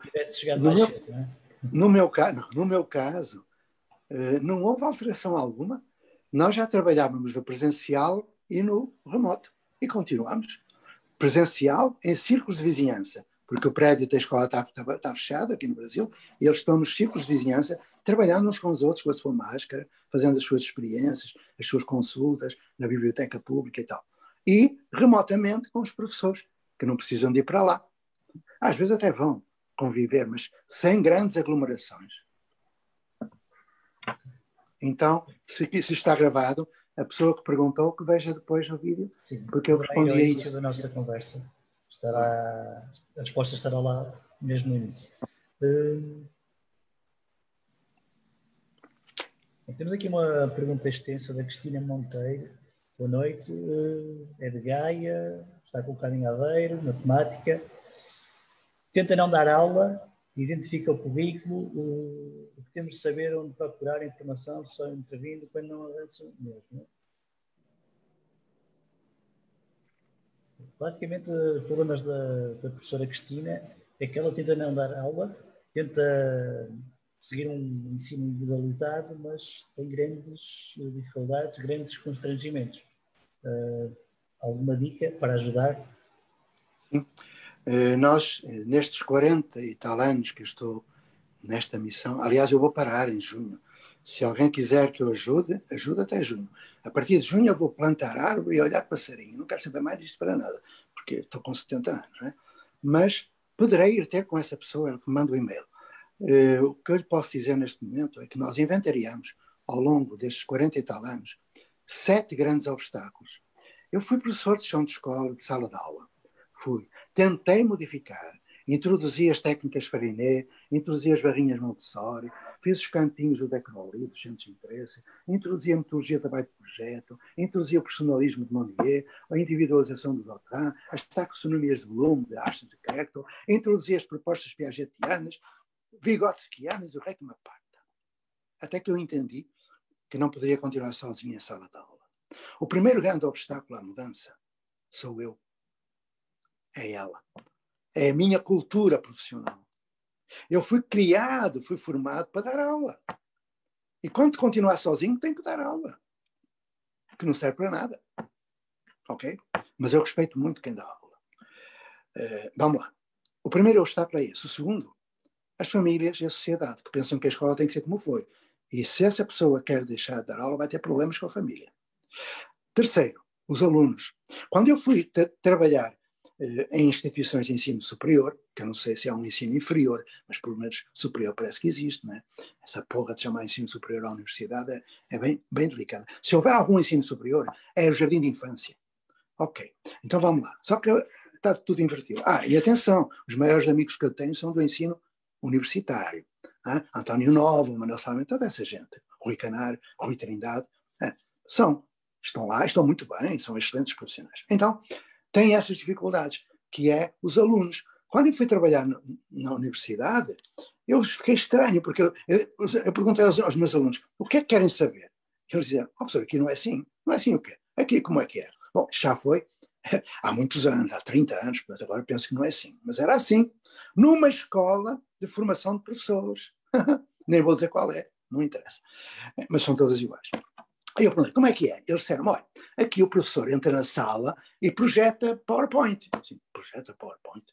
no meu caso, não houve alteração alguma. Nós já trabalhávamos no presencial e no remoto. E continuamos. Presencial em círculos de vizinhança, porque o prédio da escola está fechado aqui no Brasil, e eles estão nos círculos de vizinhança, trabalhando uns com os outros, com a sua máscara, fazendo as suas experiências, as suas consultas na biblioteca pública e tal. E remotamente com os professores, que não precisam de ir para lá. Às vezes até vão conviver, mas sem grandes aglomerações. Então, se está gravado, a pessoa que perguntou que veja depois no vídeo. Sim, porque eu respondi ao a início isso da nossa conversa. A resposta estará lá mesmo no início. Temos aqui uma pergunta extensa da Cristina Monteiro. Boa noite. É de Gaia, está colocada em Aveiro, matemática. Tenta não dar aula, identifica o currículo, o que temos de saber onde procurar informação, só intervindo quando não avança mesmo. Basicamente, os problemas da professora Cristina é que ela tenta não dar aula, tenta seguir um ensino individualizado, mas tem grandes dificuldades, grandes constrangimentos. Alguma dica para ajudar? Sim. Nós, nestes 40 e tal anos que eu estou nesta missão, aliás, eu vou parar em junho. Se alguém quiser que eu ajude, ajuda até junho. A partir de junho eu vou plantar árvore e olhar passarinho. Não quero saber mais disto para nada, porque estou com 70 anos. Não é? Mas poderei ir ter com essa pessoa, ele que me manda o e-mail. O que eu lhe posso dizer neste momento é que nós inventariamos, ao longo destes 40 e tal anos, 7 grandes obstáculos. Eu fui professor de chão de escola, de sala de aula. Tentei modificar. Introduzi as técnicas Farinet, introduzi as barrinhas Montessori, fiz os cantinhos do Decroli, dos centros de interesse, introduzi a metodologia de trabalho de projeto, introduzi o personalismo de Monnier, a individualização do Dautran, as taxonomias de Bloom, de Ashton de Kector, introduzi as propostas piagetianas, vigotskianas e o rei que me aparta. Até que eu entendi que não poderia continuar sozinho em sala de aula. O primeiro grande obstáculo à mudança sou eu. É ela. É a minha cultura profissional. Eu fui criado, fui formado para dar aula. E quando continuar sozinho, tenho que dar aula. Que não serve para nada. Ok? Mas eu respeito muito quem dá aula. Vamos lá. O primeiro obstáculo é esse. O segundo, as famílias e a sociedade, que pensam que a escola tem que ser como foi. E se essa pessoa quer deixar de dar aula, vai ter problemas com a família. Terceiro, os alunos. Quando eu fui trabalhar em instituições de ensino superior, que eu não sei se é um ensino inferior, mas pelo menos superior parece que existe, não é? Essa porra de chamar ensino superior à universidade é bem, bem delicada. Se houver algum ensino superior, é o jardim de infância. Ok, então vamos lá. Só que está tudo invertido. E atenção, os maiores amigos que eu tenho são do ensino universitário. António Novo, Manuel Salme, toda essa gente. Rui Canário, Rui Trindade. Estão lá, estão muito bem, são excelentes profissionais. Então, têm essas dificuldades, que é os alunos. Quando eu fui trabalhar na universidade, eu fiquei estranho, porque eu perguntei aos meus alunos, o que é que querem saber? Eles diziam, professor, aqui não é assim. Não é assim o quê? Aqui como é que é? Bom, já foi há muitos anos, há 30 anos, portanto agora penso que não é assim. Mas era assim, numa escola de formação de professores. Nem vou dizer qual é, não interessa. Mas são todas iguais. Aí eu perguntei, como é que é? Eles disseram, olha, aqui o professor entra na sala e projeta PowerPoint. Assim, projeta PowerPoint?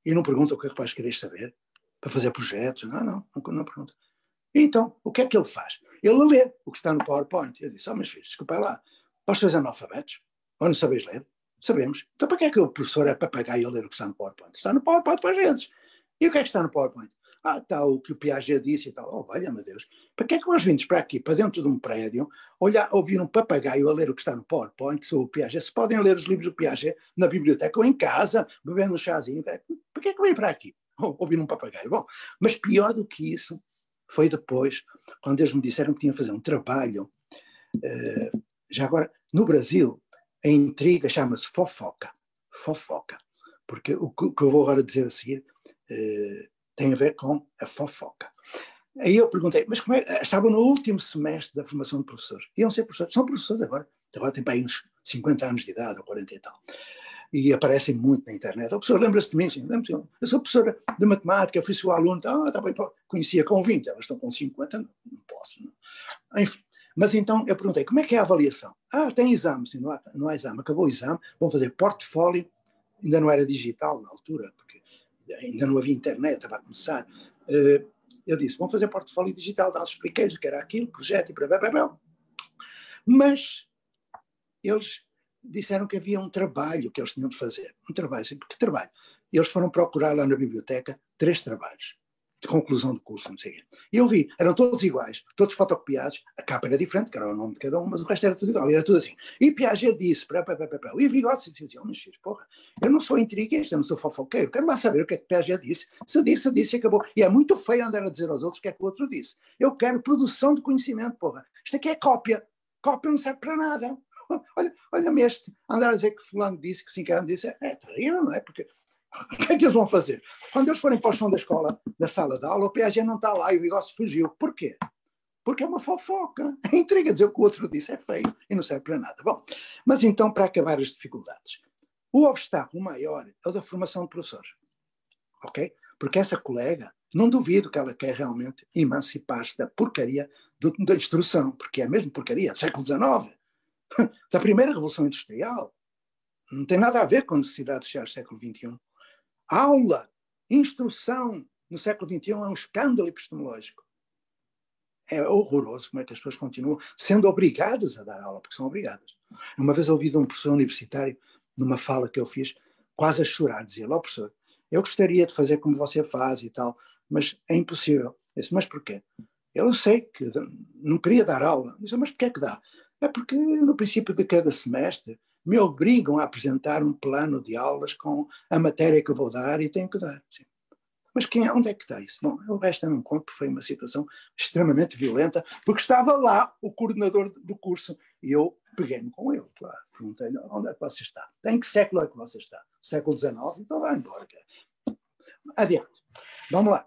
E não pergunta o que é que vais querer saber para fazer projetos. Não pergunta. Então, o que é que ele faz? Ele lê o que está no PowerPoint. Eu disse, meus filhos, desculpa lá, vós sois analfabetos? Ou não sabeis ler? Sabemos. Então, para que é que o professor é papagaio a ler o que está no PowerPoint? Está no PowerPoint para as redes. E o que é que está no PowerPoint? Está o que o Piaget disse e tal. Oh, valha-me Deus. Para que é que nós vimos para aqui, para dentro de um prédio, ouvir um papagaio a ler o que está no PowerPoint, sobre o Piaget? Se podem ler os livros do Piaget na biblioteca ou em casa, bebendo um chazinho. Para que é que vem para aqui? Ouvir um papagaio. Bom, mas pior do que isso foi depois, quando eles me disseram que tinham que fazer um trabalho. Já agora, no Brasil, a intriga chama-se fofoca. Fofoca. Porque o que eu vou agora dizer a seguir tem a ver com a fofoca. Aí eu perguntei, mas como é? Estavam no último semestre da formação de professores. Iam ser professores. São professores agora. Agora têm para aí uns 50 anos de idade, ou 40 e tal. E aparecem muito na internet. O professor lembra-se de mim, sim, eu sou professora de matemática, fui seu aluno, tá bem, conhecia com 20, elas estão com 50, não posso. Não. Enfim, mas então eu perguntei, como é que é a avaliação? Tem exame, sim, não há exame, acabou o exame, vão fazer portfólio, ainda não era digital na altura, porque ainda não havia internet, estava a começar. Eu disse, vão fazer portfólio digital, expliquei-lhes que era aquilo, projeto e blá. Mas eles disseram que havia um trabalho que eles tinham de fazer. Um trabalho, que trabalho? Eles foram procurar lá na biblioteca 3 trabalhos de conclusão de curso, não sei o quê. E eu vi, eram todos iguais, todos fotocopiados, a capa era diferente, que era o nome de cada um, mas o resto era tudo igual, era tudo assim. E Piaget disse, e Vygotsky disse, meus filhos, porra, eu não sou intriguista, eu não sou fofoqueiro, quero lá saber o que é que Piaget disse. Se disse, acabou. E é muito feio andar a dizer aos outros o que é que o outro disse. Eu quero produção de conhecimento, porra. Isto aqui é cópia. Cópia não serve para nada. Olha-me este, andar a dizer que fulano disse, que Sincano disse, é terrível, não é? Porque o que é que eles vão fazer? Quando eles forem para o chão da escola, da sala de aula, o Piaget não está lá e o Vygotsky fugiu. Porquê? Porque é uma fofoca. A intriga dizer o que o outro disse é feio e não serve para nada. Bom, mas então, para acabar as dificuldades, o obstáculo maior é o da formação de professores. Ok? Porque essa colega, não duvido que ela quer realmente emancipar-se da porcaria da instrução, porque é mesmo porcaria, do século XIX, da primeira Revolução Industrial. Não tem nada a ver com a necessidade de chegar ao século XXI. Aula, instrução no século XXI é um escândalo epistemológico. É horroroso como é que as pessoas continuam sendo obrigadas a dar aula, porque são obrigadas. Uma vez ouvi de um professor universitário, numa fala que eu fiz, quase a chorar, dizia, professor, eu gostaria de fazer como você faz e tal, mas é impossível. Eu disse, mas porquê? Eu sei que não queria dar aula. Eu disse, mas porquê é que dá? É porque no princípio de cada semestre me obrigam a apresentar um plano de aulas com a matéria que eu vou dar e tenho que dar. Sim. Mas onde é que está isso? Bom, o resto eu não conto, porque foi uma situação extremamente violenta, porque estava lá o coordenador do curso e eu peguei-me com ele, claro. Perguntei-lhe, onde é que você está? Em que século é que você está? Século XIX? Então vai embora. Adiante. Vamos lá.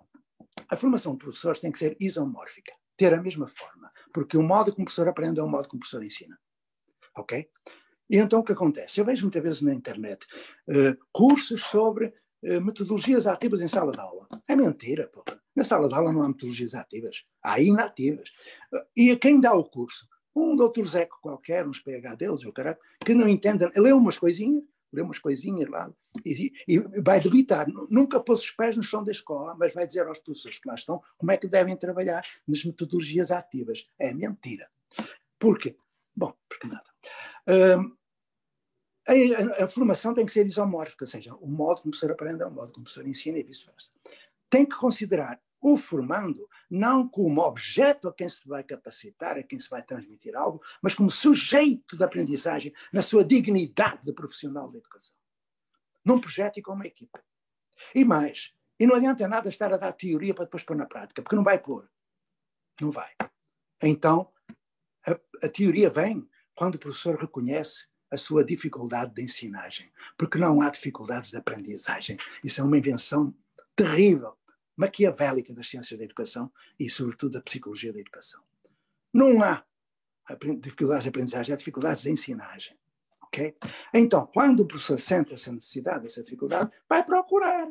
A formação de professores tem que ser isomórfica, ter a mesma forma, porque o modo como o professor aprende é o modo como o professor ensina. Ok? E então o que acontece? Eu vejo muitas vezes na internet cursos sobre metodologias ativas em sala de aula. É mentira, porra. Na sala de aula não há metodologias ativas, há inativas. E a quem dá o curso? Um doutor Zeco qualquer, uns PH deles, que não entendem, lê umas coisinhas lá e vai debitar. Nunca pôs os pés no chão da escola, mas vai dizer aos professores que lá estão como é que devem trabalhar nas metodologias ativas. É mentira. Por quê? Bom, porque nada. A formação tem que ser isomórfica, ou seja, o modo como o professor aprende é o modo como o professor ensina e vice-versa. Tem que considerar o formando não como objeto a quem se vai capacitar, a quem se vai transmitir algo, mas como sujeito de aprendizagem na sua dignidade de profissional da educação. Num projeto e com uma equipa. E mais, e não adianta nada estar a dar teoria para depois pôr na prática, porque não vai pôr. Não vai. Então, a teoria vem quando o professor reconhece a sua dificuldade de ensinagem, porque não há dificuldades de aprendizagem. Isso é uma invenção terrível, maquiavélica das ciências da educação e, sobretudo, da psicologia da educação. Não há dificuldades de aprendizagem, há dificuldades de ensinagem. Okay? Então, quando o professor sente essa necessidade, essa dificuldade, vai procurar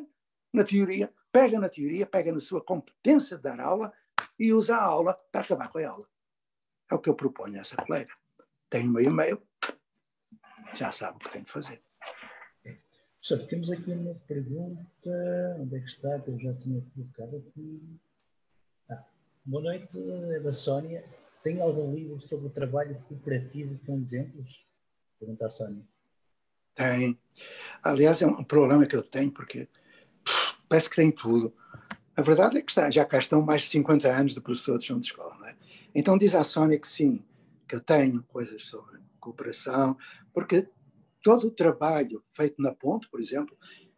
na teoria, pega na sua competência de dar aula e usa a aula para acabar com a aula. É o que eu proponho a essa colega. Tem um e-mail, já sabe o que tem de fazer. Professor, temos aqui uma pergunta. Onde é que está? Que eu já tinha colocado aqui. Boa noite, é da Sónia. Tem algum livro sobre o trabalho cooperativo com exemplos? Pergunta a Sónia. Tem. Aliás, é um problema que eu tenho, porque parece que tem tudo. A verdade é que já cá estão mais de 50 anos de professor de chão de escola, não é? Então diz à Sónia que sim, que eu tenho coisas sobre cooperação, porque todo o trabalho feito na Ponte, por exemplo,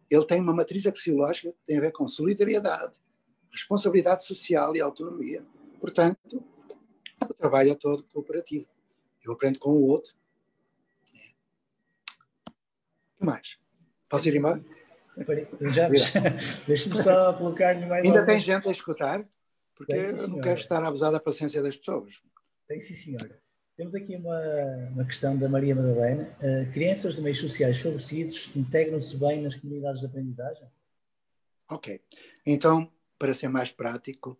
ele tem uma matriz axiológica que tem a ver com solidariedade, responsabilidade social e autonomia. Portanto, o trabalho é todo cooperativo. Eu aprendo com o outro. O que mais? Posso ir embora? Já, deixa-me só colocar-lhe mais ainda tem gente a escutar? Porque tem, eu não quero estar a abusar da paciência das pessoas. Tem, sim, senhora. Temos aqui uma questão da Maria Madalena. Crianças de meios sociais favorecidos integram-se bem nas comunidades de aprendizagem? Ok. Então, para ser mais prático,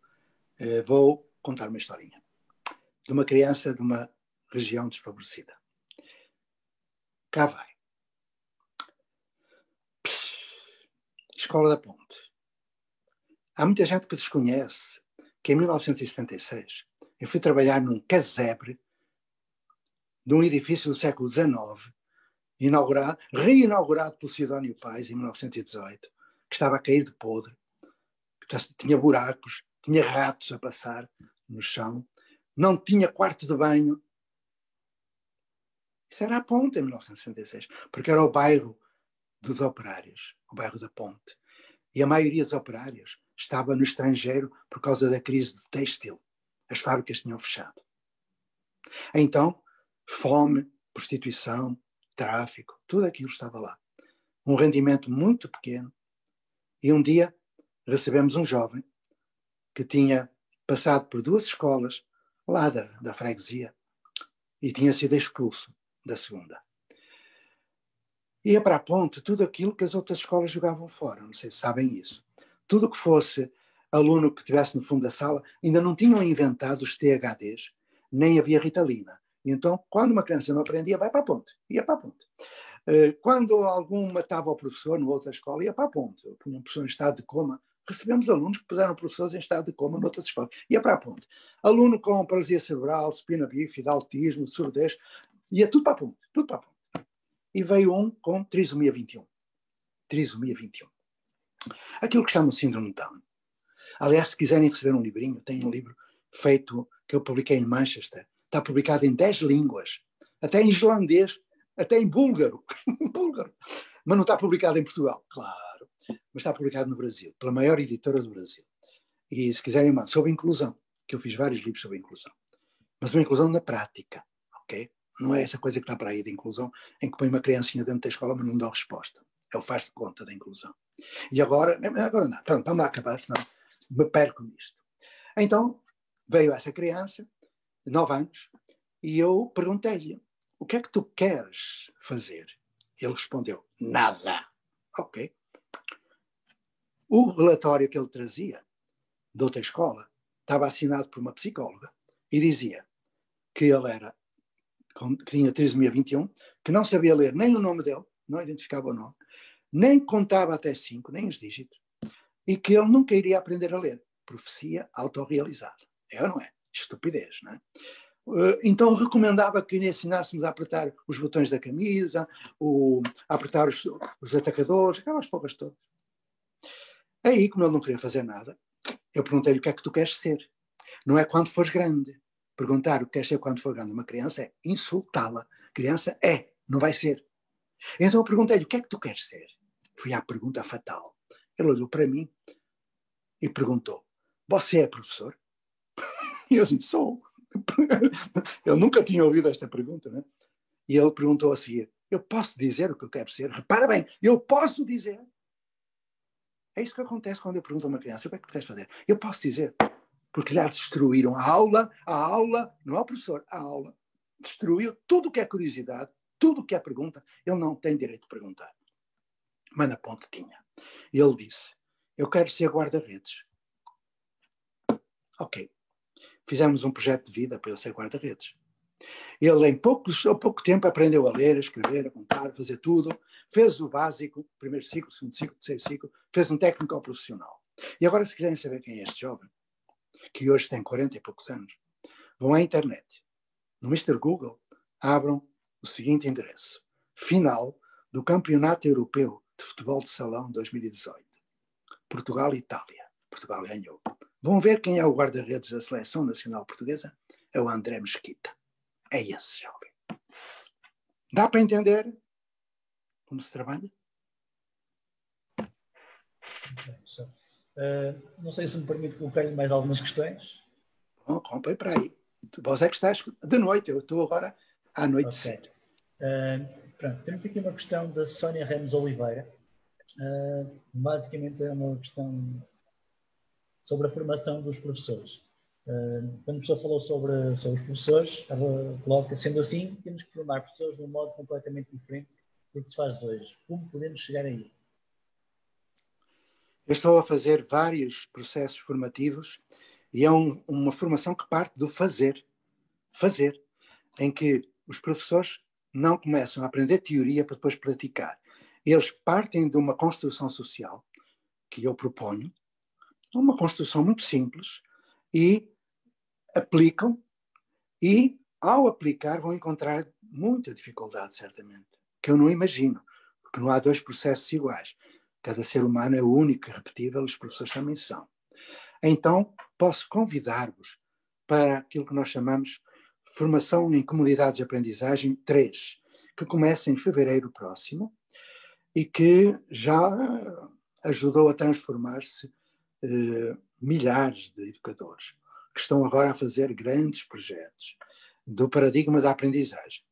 vou contar uma historinha. De uma criança de uma região desfavorecida. Cá vai. Escola da Ponte. Há muita gente que desconhece que em 1976 eu fui trabalhar num casebre de um edifício do século XIX, reinaugurado pelo Sidónio Pais em 1918, que estava a cair de podre, que tinha buracos, tinha ratos a passar no chão, não tinha quarto de banho. Isso era a Ponte em 1966, porque era o bairro dos operários, o bairro da Ponte. E a maioria dos operários estava no estrangeiro por causa da crise do têxtil. As fábricas tinham fechado. Então, fome, prostituição, tráfico, tudo aquilo estava lá. Um rendimento muito pequeno. E um dia recebemos um jovem que tinha passado por 2 escolas lá da freguesia e tinha sido expulso da segunda. Ia para a Ponte tudo aquilo que as outras escolas jogavam fora. Não sei se sabem isso. Tudo que fosse aluno que estivesse no fundo da sala, ainda não tinham inventado os THDs, nem havia Ritalina. E então, quando uma criança não aprendia, vai para a Ponte. Ia para a Ponte. Quando algum matava o professor numa outra escola, ia para a Ponte. Punha um professor em estado de coma. Recebemos alunos que puseram professores em estado de coma noutras escolas. Ia para a Ponte. Aluno com paralisia cerebral, espina bífida, autismo, surdez, ia tudo para a Ponte. Tudo para a Ponte. E veio um com trisomia 21. Trisomia 21. Aquilo que chamam de síndrome de Down. Aliás, se quiserem receber um livrinho, tem um livro feito, que eu publiquei em Manchester. Está publicado em 10 línguas. Até em islandês, até em búlgaro. Búlgaro. Mas não está publicado em Portugal, claro. Mas está publicado no Brasil, pela maior editora do Brasil. E se quiserem, mano, sobre inclusão, que eu fiz vários livros sobre inclusão. Mas uma inclusão na prática, ok? Não é essa coisa que está para aí de inclusão, em que põe uma criancinha dentro da escola, mas não dá resposta. É o faz de conta da inclusão. E agora não. Pronto, vamos lá acabar, senão me perco nisto. Então, veio essa criança, de 9 anos, e eu perguntei-lhe, o que é que tu queres fazer? Ele respondeu, nada. Ok. O relatório que ele trazia de outra escola estava assinado por uma psicóloga e dizia que ele que tinha trisomia 21, que não sabia ler nem o nome dele, não identificava o nome, nem contava até 5, nem os dígitos, e que ele nunca iria aprender a ler. Profecia autorrealizada. É ou não é? Estupidez, não é? Então recomendava que ensinássemos a apertar os botões da camisa, a apertar os atacadores, aquelas poucas todas. Aí, como ele não queria fazer nada, eu perguntei-lhe o que é que tu queres ser. Não é quando fores grande. Perguntar o que queres ser quando for grande uma criança é insultá-la. Criança é, não vai ser. Então eu perguntei-lhe o que é que tu queres ser. Fui à pergunta fatal. Ele olhou para mim e perguntou: você é professor? E eu disse: sou. Eu nunca tinha ouvido esta pergunta, né? E ele perguntou a seguir: eu posso dizer o que eu quero ser? Repara bem, eu posso dizer. É isso que acontece quando eu pergunto a uma criança: o que é que tu queres fazer? Eu posso dizer. Porque já destruíram a aula, não é o professor, a aula. Destruiu tudo o que é curiosidade, tudo o que é pergunta. Ele não tem direito de perguntar. Mas na ponte tinha. E ele disse: eu quero ser guarda-redes. Ok. Fizemos um projeto de vida para ele ser guarda-redes. Ele, em pouco tempo, aprendeu a ler, a escrever, a contar, a fazer tudo. Fez o básico, primeiro ciclo, segundo ciclo, terceiro ciclo. Fez um técnico ao profissional. E agora, se quiserem saber quem é este jovem, que hoje tem 40 e poucos anos, vão à internet. No Mr. Google, abram o seguinte endereço: final do Campeonato Europeu de Futebol de Salão 2018. Portugal e Itália. Portugal ganhou. Vão ver quem é o guarda-redes da Seleção Nacional Portuguesa? É o André Mesquita. É esse jovem. Dá para entender como se trabalha? Não sei se me permite colocar-lhe mais algumas questões. Bom, comprei para aí. Você é que estás de noite, eu estou agora à noite. Okay. Pronto, temos aqui uma questão da Sónia Ramos Oliveira. Basicamente é uma questão sobre a formação dos professores. Quando a pessoa falou sobre os professores, ela coloca, sendo assim, temos que formar professores de um modo completamente diferente do que se faz hoje. Como podemos chegar aí? Eu estou a fazer vários processos formativos e é uma formação que parte do fazer. Fazer. Em que os professores não começam a aprender teoria para depois praticar. Eles partem de uma construção social que eu proponho, uma construção muito simples, e aplicam, e ao aplicar vão encontrar muita dificuldade, certamente, que eu não imagino, porque não há dois processos iguais. Cada ser humano é único e repetível, os professores também são. Então, posso convidar-vos para aquilo que nós chamamos Formação em Comunidades de Aprendizagem 3, que começa em fevereiro próximo e que já ajudou a transformar-se milhares de educadores que estão agora a fazer grandes projetos do paradigma da aprendizagem.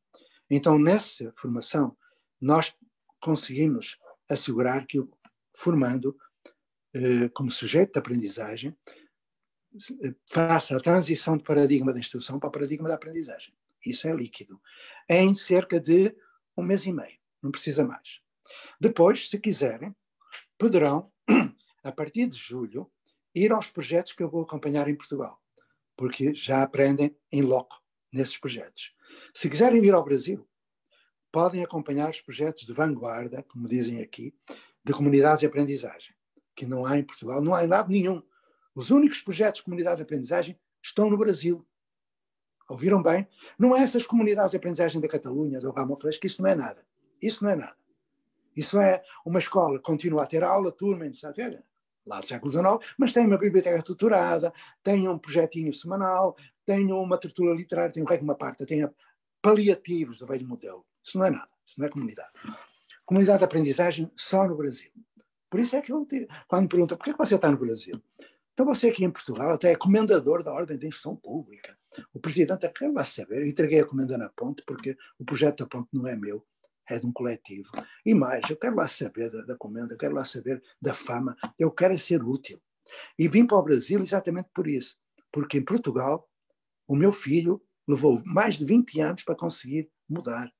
Então, nessa formação, nós conseguimos assegurar que, formando como sujeito de aprendizagem, faça a transição de paradigma da instrução para o paradigma da aprendizagem. Isso é líquido. Em cerca de 1 mês e meio. Não precisa mais. Depois, se quiserem, poderão, a partir de julho, ir aos projetos que eu vou acompanhar em Portugal. Porque já aprendem em loco nesses projetos. Se quiserem vir ao Brasil, podem acompanhar os projetos de vanguarda, como dizem aqui, de comunidades de aprendizagem, que não há em Portugal, não há em lado nenhum. Os únicos projetos de comunidade de aprendizagem estão no Brasil. Ouviram bem? Não é essas comunidades de aprendizagem da Catalunha, do Ramo Fresco, isso não é nada. Isso não é nada. Isso é uma escola que continua a ter aula, turma, etc. Lá do século XIX, mas tem uma biblioteca estruturada, tem um projetinho semanal, tem uma tertúlia literária, tem uma parte, tem paliativos do velho modelo. Isso não é nada. Isso não é comunidade. Comunidade de aprendizagem só no Brasil. Por isso é que quando me perguntam por que você está no Brasil? Então você aqui em Portugal até é comendador da Ordem da Instrução Pública. O presidente quer lá saber. Eu entreguei a comenda na ponte porque o projeto da ponte não é meu, é de um coletivo. E mais, eu quero lá saber da comenda, eu quero lá saber da fama, eu quero ser útil. E vim para o Brasil exatamente por isso. Porque em Portugal, o meu filho levou mais de 20 anos para conseguir mudar.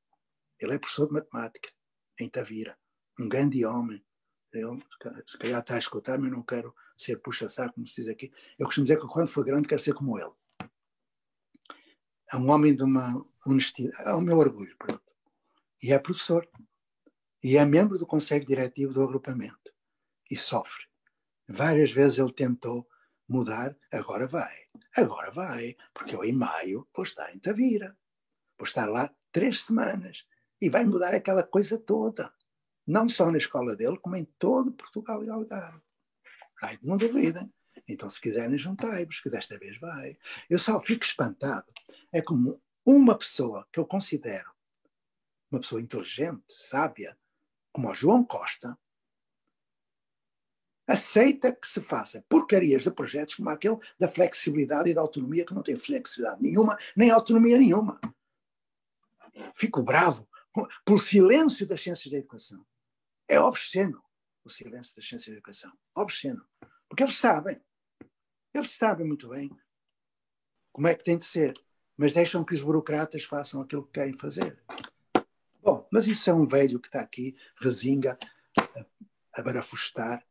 Ele é professor de matemática, em Tavira. Um grande homem. Ele, se calhar está a escutar, mas não quero ser puxa-saco, como se diz aqui. Eu costumo dizer que quando for grande quero ser como ele. É um homem de uma honestidade. É o meu orgulho, pronto. E é professor. E é membro do Conselho Diretivo do agrupamento. E sofre. Várias vezes ele tentou mudar, agora vai. Agora vai, porque eu em maio vou estar em Tavira. Vou estar lá 3 semanas. E vai mudar aquela coisa toda. Não só na escola dele, como em todo Portugal e Algarve. Ai, não duvidem. Então, se quiserem, juntai-vos, que desta vez vai. Eu só fico espantado. É como uma pessoa que eu considero uma pessoa inteligente, sábia, como o João Costa, aceita que se faça porcarias de projetos como aquele da flexibilidade e da autonomia, que não tem flexibilidade nenhuma, nem autonomia nenhuma. Fico bravo pelo silêncio das ciências da educação. É obsceno o silêncio das ciências da educação. Obsceno. Porque eles sabem muito bem como é que tem de ser, mas deixam que os burocratas façam aquilo que querem fazer. Bom, mas isso é um velho que está aqui, resinga, a barafustar.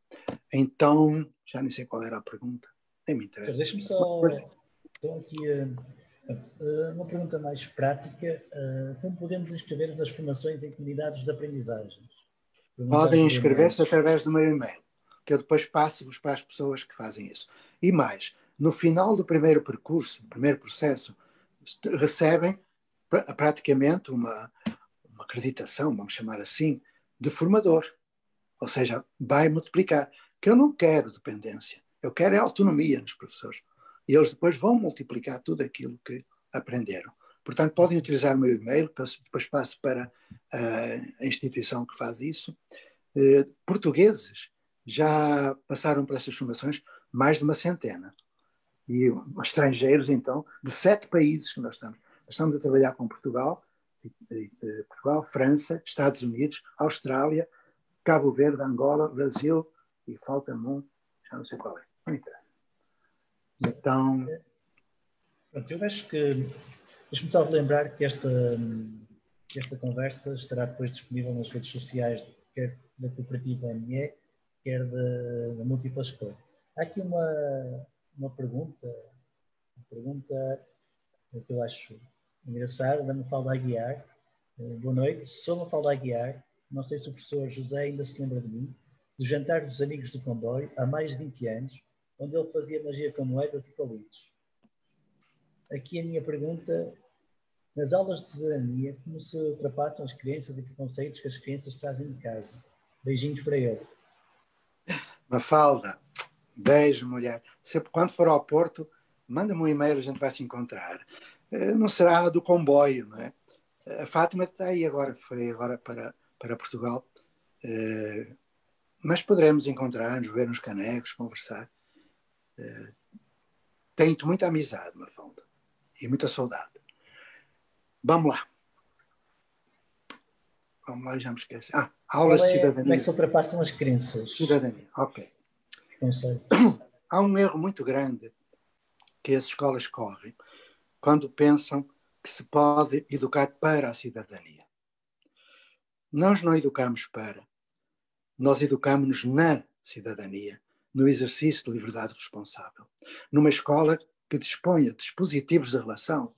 Então, já nem sei qual era a pergunta. Nem me interessa. Deixa-me só então, aqui uma pergunta mais prática. Como podemos inscrever nas formações em comunidades de aprendizagens? Podem inscrever-se através do meu e-mail, que eu depois passo-vos para as pessoas que fazem isso. E mais, no final do primeiro percurso, do primeiro processo, recebem praticamente uma acreditação, vamos chamar assim, de formador. Ou seja, vai multiplicar. Que eu não quero dependência. Eu quero é autonomia nos professores. E eles depois vão multiplicar tudo aquilo que aprenderam. Portanto, podem utilizar o meu e-mail, que eu depois passo para a instituição que faz isso. Portugueses já passaram por essas formações mais de uma centena. E estrangeiros, então, de 7 países que nós estamos. Nós estamos a trabalhar com Portugal, França, Estados Unidos, Austrália, Cabo Verde, Angola, Brasil e falta-me um, já não sei qual é. Não interessa. Então... Eu acho que... Deixa-me só relembrar que esta conversa estará depois disponível nas redes sociais, quer da Cooperativa ME, quer da Múltipla Escolha. Há aqui uma pergunta que eu acho engraçada, da Mafalda Aguiar. Boa noite, sou Mafalda Aguiar. Não sei se o professor José ainda se lembra de mim, do jantar dos amigos do comboio, há mais de 20 anos, onde ele fazia magia com moedas e palitos. Aqui a minha pergunta: nas aulas de cidadania, como se ultrapassam as crenças e preconceitos que as crianças trazem de casa? Beijinhos para ele. Mafalda, beijo, mulher. Quando for ao Porto, manda-me um e-mail, a gente vai se encontrar. Não será do comboio, não é? A Fátima está aí agora, foi agora para Portugal. Mas poderemos encontrar-nos, ver nos canecos, conversar. Tenho muita amizade, Mafalda, e muita saudade. Vamos lá. Vamos lá, já me esqueci. Aulas de cidadania. Como é que se ultrapassam as crenças? Cidadania, ok. Há um erro muito grande que as escolas correm quando pensam que se pode educar para a cidadania. Nós não educamos para. Nós educamos-nos na cidadania, no exercício de liberdade responsável. Numa escola que disponha de dispositivos de relação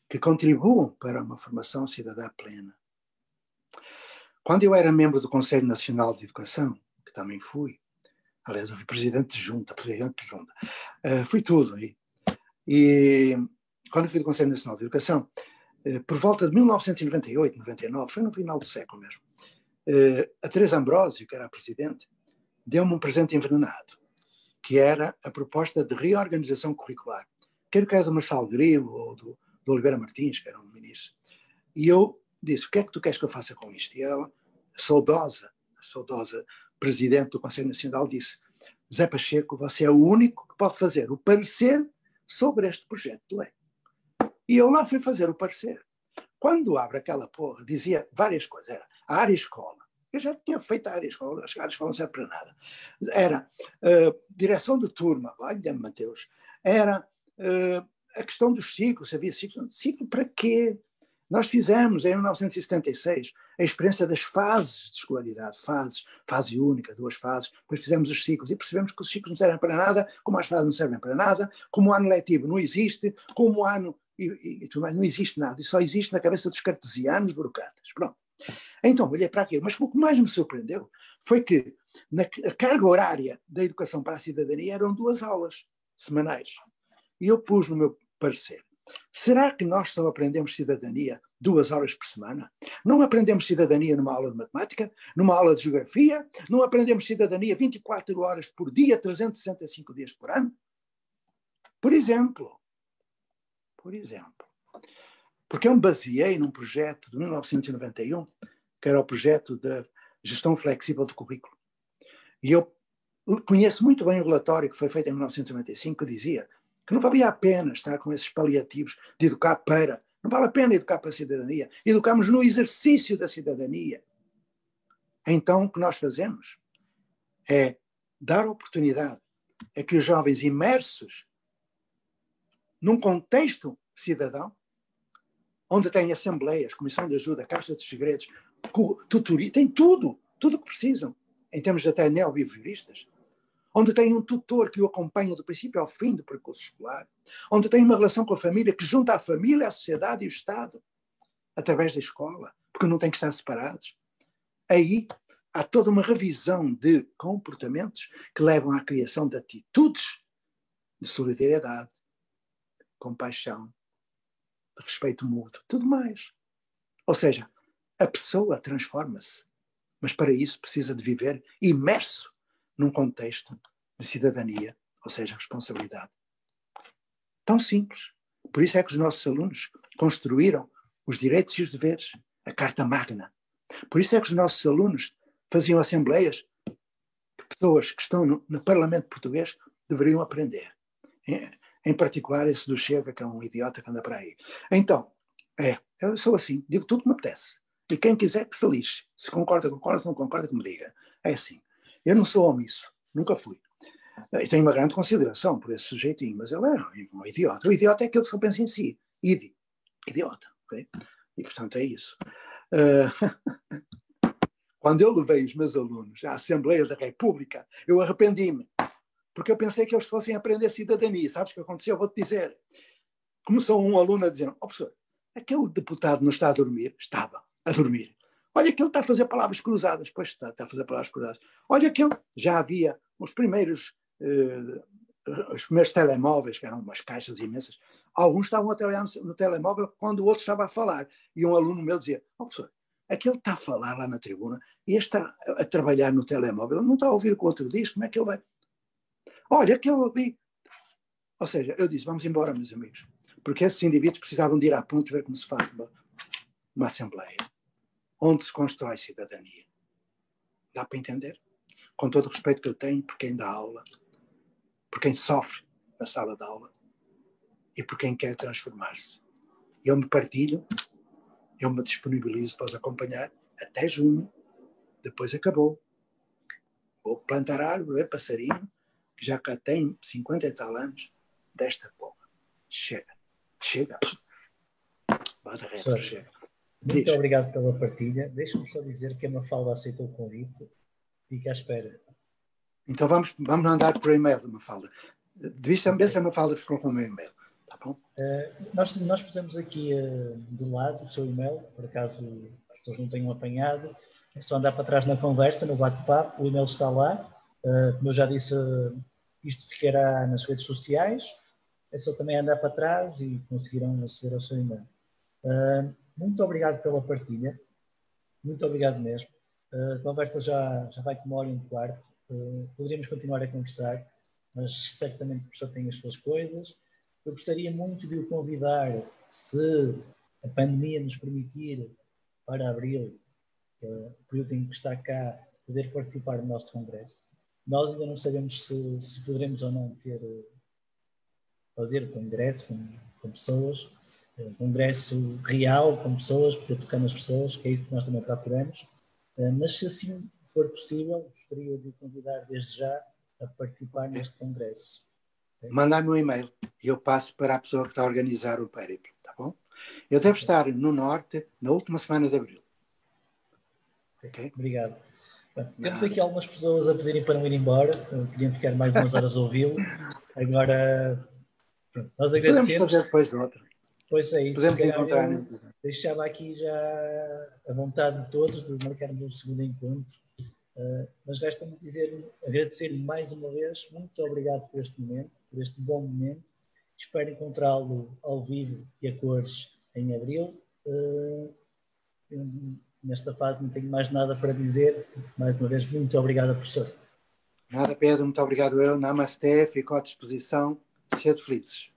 que contribuam para uma formação cidadã plena. Quando eu era membro do Conselho Nacional de Educação, que também fui, aliás, eu fui presidente de junta, fui tudo aí. E quando eu fui do Conselho Nacional de Educação, por volta de 1998, 99, foi no final do século mesmo, a Teresa Ambrósio, que era a presidente, deu-me um presente envenenado, que era a proposta de reorganização curricular, quer que era do Marçal Grilo ou do Oliveira Martins, que era um ministro. E eu disse: o que é que tu queres que eu faça com isto? E ela, a saudosa presidente do Conselho Nacional, disse: José Pacheco, você é o único que pode fazer o parecer sobre este projeto de lei. E eu lá fui fazer o parecer. Quando abre aquela porra, dizia várias coisas. Era a área escola. Eu já tinha feito a área escola, a área escola não serve para nada. Era direção de turma, olha-me, Mateus. Era a questão dos ciclos, havia ciclos. Ciclo para quê? Nós fizemos, em 1976, a experiência das fases de escolaridade, fase única, 2 fases, depois fizemos os ciclos e percebemos que os ciclos não servem para nada, como as fases não servem para nada, como o ano letivo não existe, como o ano e tudo mais, não existe nada, e só existe na cabeça dos cartesianos burocratas. Pronto. Então, olhei para aquilo, mas o que mais me surpreendeu foi que a carga horária da educação para a cidadania eram 2 aulas semanais. E eu pus no meu parecer. Será que nós só aprendemos cidadania 2 horas por semana? Não aprendemos cidadania numa aula de matemática, numa aula de geografia, não aprendemos cidadania 24 horas por dia, 365 dias por ano? Por exemplo. Porque eu me baseei num projeto de 1991, que era o projeto da gestão flexível do currículo. E eu conheço muito bem o relatório que foi feito em 1995, que dizia que não valia a pena estar com esses paliativos de educar para. Não vale a pena educar para a cidadania. Educamos no exercício da cidadania. Então, o que nós fazemos é dar oportunidade a que os jovens imersos num contexto cidadão, onde tem assembleias, comissão de ajuda, caixa de segredos, tutoria, tem tudo o que precisam, em termos até neo-behavioristas, onde tem um tutor que o acompanha do princípio ao fim do percurso escolar, onde tem uma relação com a família que junta a família, a sociedade e o Estado, através da escola, porque não têm que estar separados. Aí há toda uma revisão de comportamentos que levam à criação de atitudes de solidariedade, compaixão, de respeito mútuo, tudo mais. Ou seja, a pessoa transforma-se, mas para isso precisa de viver imerso num contexto de cidadania, ou seja, responsabilidade. Tão simples. Por isso é que os nossos alunos construíram os direitos e os deveres, a Carta Magna. Por isso é que os nossos alunos faziam assembleias que pessoas que estão no Parlamento português deveriam aprender. Em particular esse do Chega, que é um idiota que anda para aí. Então, eu sou assim, digo tudo que me apetece. E quem quiser que se lixe. Se concorda, concorda, se não concorda, que me diga. É assim. Eu não sou omisso, nunca fui. E tenho uma grande consideração por esse sujeitinho, mas ele é um idiota. O idiota é aquele que só pensa em si. Idiota. Okay? E, portanto, é isso. Quando eu levei os meus alunos à Assembleia da República, eu arrependi-me. Porque eu pensei que eles fossem aprender cidadania. Sabes o que aconteceu? Vou-te dizer. Começou um aluno a dizer, professor, aquele deputado não está a dormir? Estava a dormir. Olha que ele está a fazer palavras cruzadas. Pois está a fazer palavras cruzadas. Olha que ele já havia os primeiros telemóveis, que eram umas caixas imensas. Alguns estavam a trabalhar no telemóvel quando o outro estava a falar. E um aluno meu dizia, professor, aquele está a falar lá na tribuna e este está a trabalhar no telemóvel, não está a ouvir o que o outro diz, como é que ele vai? Olha, aquele ali. Ou seja, eu disse, vamos embora, meus amigos. Porque esses indivíduos precisavam de ir à ponte ver como se faz uma assembleia. Onde se constrói cidadania. Dá para entender? Com todo o respeito que eu tenho por quem dá aula, por quem sofre na sala de aula e por quem quer transformar-se. Eu me partilho, eu me disponibilizo para os acompanhar até junho. Depois acabou. Vou plantar árvore, ver passarinho, que já cá tenho 50 e tal anos, desta porra. Chega. Bada retro, chega. Muito obrigado pela partilha. Deixa-me só dizer que a Mafalda aceitou o convite. Fica à espera. Então vamos mandar por e-mail, Mafalda. Devias saber se a Mafalda ficou com o meu e-mail. Tá bom? Nós pusemos aqui de lado o seu e-mail, por acaso as pessoas não tenham apanhado. É só andar para trás na conversa, no bate-papo. O e-mail está lá. Como eu já disse, isto ficará nas redes sociais. É só também andar para trás e conseguirão aceder ao seu e-mail. Muito obrigado pela partilha. Muito obrigado mesmo. A conversa já vai com 1h15. Poderíamos continuar a conversar, mas certamente o professor tem as suas coisas. Eu gostaria muito de o convidar, se a pandemia nos permitir, para abril, o período em que está cá, poder participar do nosso congresso. Nós ainda não sabemos se poderemos ou não fazer o congresso com pessoas, congresso real com pessoas, poder tocar nas pessoas, que é isso que nós também procuramos. Mas se assim for possível, gostaria de o convidar desde já a participar neste congresso. Mandar-me um e-mail e eu passo para a pessoa que está a organizar o périplo, tá bom? Eu devo estar no Norte na última semana de abril. Okay? Obrigado. Temos aqui algumas pessoas a pedirem para não ir embora, queriam ficar mais umas horas a ouvi-lo. Agora, pronto, nós agradecemos. Podemos fazer depois de outra. Pois é isso. Podemos encontrar. Deixava aqui já a vontade de todos de marcarmos um segundo encontro. Mas resta-me agradecer-lhe mais uma vez, muito obrigado por este momento, por este bom momento, Espero encontrá-lo ao vivo e a cores em abril. Nesta fase não tenho mais nada para dizer. Mais uma vez, muito obrigado, professor. Nada, Pedro, muito obrigado eu. Namasté, fico à disposição. Sede felizes.